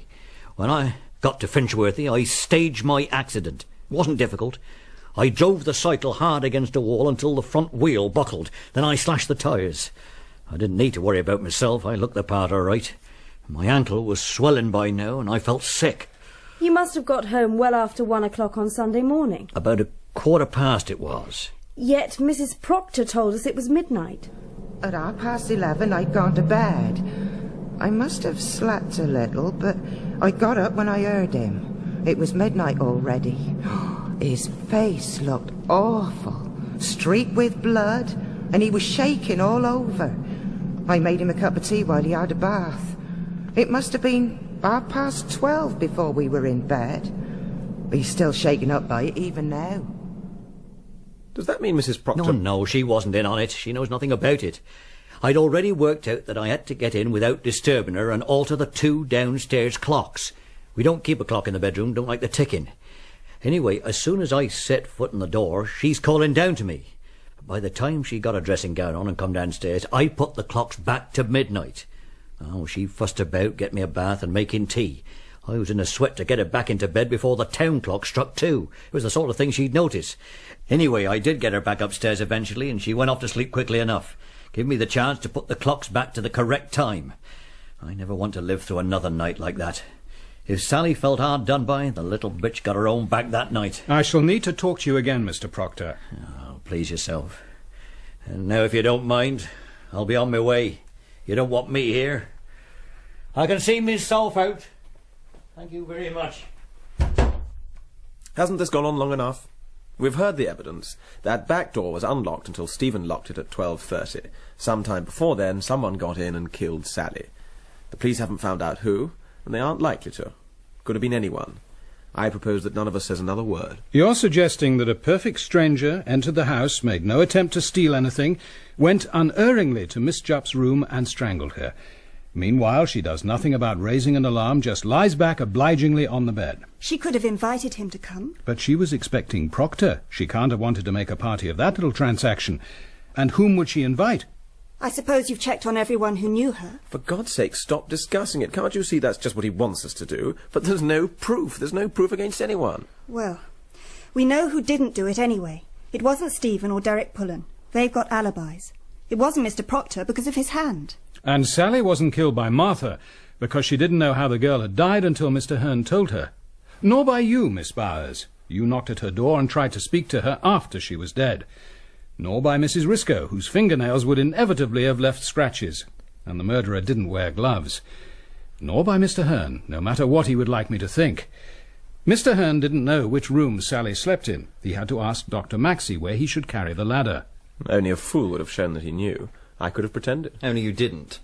When I got to Finchworthy, I staged my accident. It wasn't difficult. I drove the cycle hard against a wall until the front wheel buckled. Then I slashed the tyres. I didn't need to worry about myself. I looked the part all right. My ankle was swelling by now, and I felt sick. You must have got home well after 1 o'clock on Sunday morning. About 1:15 it was. Yet Mrs. Proctor told us it was midnight. At 11:30 I'd gone to bed. I must have slept a little, but I got up when I heard him. It was midnight already. His face looked awful, streaked with blood, and he was shaking all over. I made him a cup of tea while he had a bath. It must have been 12:30 before we were in bed. He's still shaken up by it even now. Does that mean Mrs. Proctor... No, she wasn't in on it. She knows nothing about it. I'd already worked out that I had to get in without disturbing her and alter the 2 downstairs clocks. We don't keep a clock in the bedroom, don't like the ticking. Anyway, as soon as I set foot in the door, she's calling down to me. By the time she got her dressing gown on and come downstairs, I put the clocks back to midnight. Oh, she fussed about, get me a bath and making tea. I was in a sweat to get her back into bed before the town clock struck 2. It was the sort of thing she'd notice. Anyway, I did get her back upstairs eventually, and she went off to sleep quickly enough. Give me the chance to put the clocks back to the correct time. I never want to live through another night like that. If Sally felt hard done by, the little bitch got her own back that night. I shall need to talk to you again, Mr. Proctor. Oh, please yourself. And now, if you don't mind, I'll be on my way. You don't want me here. I can see myself out. Thank you very much. Hasn't this gone on long enough? We've heard the evidence. That back door was unlocked until Stephen locked it at 12:30. Some time before then, someone got in and killed Sally. The police haven't found out who, and they aren't likely to. Could have been anyone. I propose that none of us says another word. You're suggesting that a perfect stranger entered the house, made no attempt to steal anything, went unerringly to Miss Jupp's room and strangled her. Meanwhile, she does nothing about raising an alarm, just lies back obligingly on the bed. She could have invited him to come. But she was expecting Proctor. She can't have wanted to make a party of that little transaction. And whom would she invite? I suppose you've checked on everyone who knew her. For God's sake, stop discussing it. Can't you see that's just what he wants us to do? But there's no proof. There's no proof against anyone. Well, we know who didn't do it anyway. It wasn't Stephen or Derek Pullen. They've got alibis. It wasn't Mr. Proctor because of his hand. And Sally wasn't killed by Martha because she didn't know how the girl had died until Mr. Hearne told her. Nor by you, Miss Bowers. You knocked at her door and tried to speak to her after she was dead. Nor by Mrs. Risco, whose fingernails would inevitably have left scratches, and the murderer didn't wear gloves. Nor by Mr. Hearne, no matter what he would like me to think. Mr. Hearne didn't know which room Sally slept in. He had to ask Dr. Maxie where he should carry the ladder. Only a fool would have shown that he knew. I could have pretended. Only you didn't.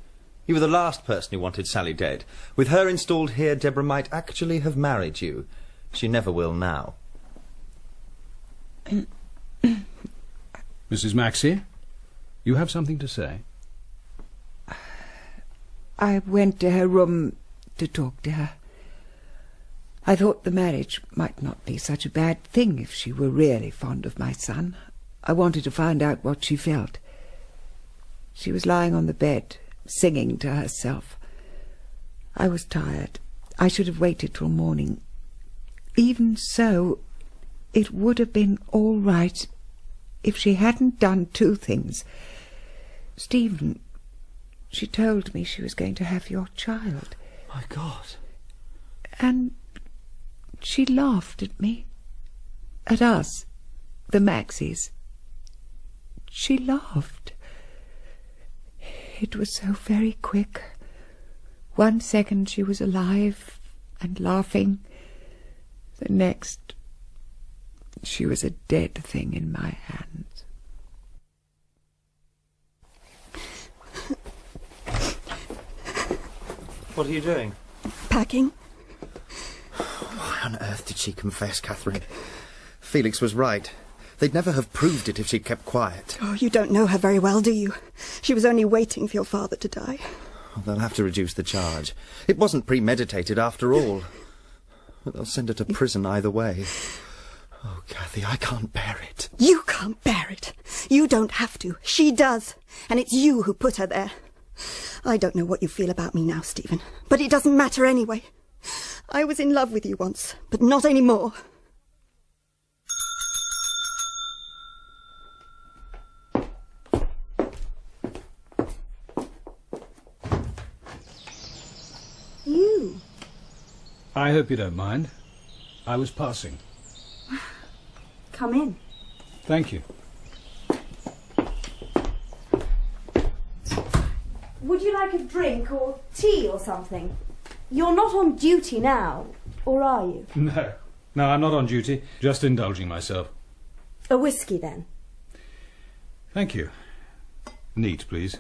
You were the last person who wanted Sally dead. With her installed here, Deborah might actually have married you. She never will now. Mrs. Maxie, you have something to say? I went to her room to talk to her. I thought the marriage might not be such a bad thing if she were really fond of my son. I wanted to find out what she felt. She was lying on the bed, singing to herself. I was tired. I should have waited till morning. Even so, it would have been all right if she hadn't done 2 things. Stephen, she told me she was going to have your child. My God. And she laughed at me. At us, the Maxies. She laughed. It was so very quick. 1 second she was alive and laughing. The next, She was a dead thing in my hands. What are you doing? Packing. Why on earth did she confess, Catherine? Felix was right. They'd never have proved it if she'd kept quiet. Oh, you don't know her very well, do you? She was only waiting for your father to die. Oh, they'll have to reduce the charge. It wasn't premeditated after all. But they'll send her to prison either way. Oh, Cathy, I can't bear it. You can't bear it. You don't have to. She does. And it's you who put her there. I don't know what you feel about me now, Stephen, but it doesn't matter anyway. I was in love with you once, but not anymore. You? I hope you don't mind. I was passing. Come in. Thank you. Would you like a drink or tea or something? You're not on duty now, or are you? No, I'm not on duty. Just indulging myself. A whiskey, then. Thank you. Neat, please.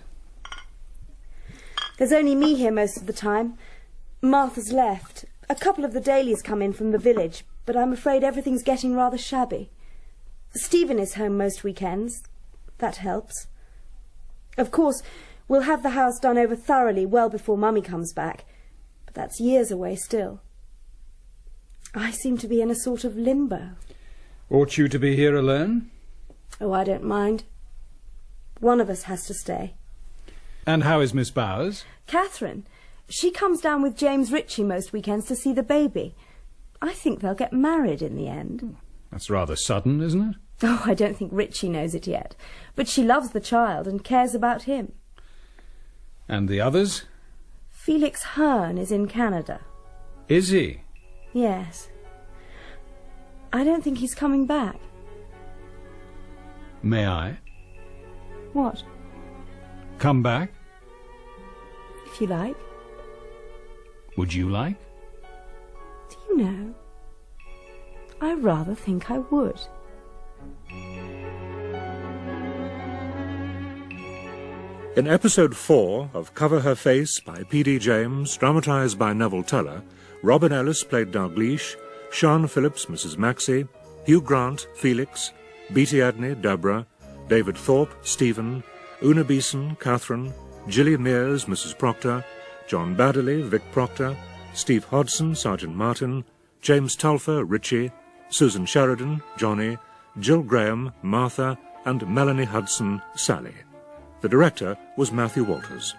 There's only me here most of the time. Martha's left. A couple of the dailies come in from the village, but I'm afraid everything's getting rather shabby. Stephen is home most weekends. That helps. Of course, we'll have the house done over thoroughly well before Mummy comes back, but that's years away still. I seem to be in a sort of limbo. Ought you to be here alone? Oh, I don't mind. One of us has to stay. And how is Miss Bowers? Catherine. She comes down with James Ritchie most weekends to see the baby. I think they'll get married in the end. That's rather sudden, isn't it? Oh, I don't think Ritchie knows it yet. But she loves the child and cares about him. And the others? Felix Hearne is in Canada. Is he? Yes. I don't think he's coming back. May I? What? Come back? If you like. Would you like? Do you know? I rather think I would. In episode 4 of Cover Her Face by P.D. James, dramatised by Neville Teller, Robin Ellis played Dalgliesh, Sian Phillips, Mrs. Maxie, Hugh Grant, Felix, Beatie Edney, Deborah, David Thorpe, Stephen, Oona Beeson, Catherine, Gillian Mears, Mrs. Proctor, John Baddeley, Vic Proctor, Steve Hodson, Sergeant Martin, James Tulfer, Ritchie, Susan Sheridan, Johnny, Jill Graham, Martha, and Melanie Hudson, Sally. The director was Matthew Walters.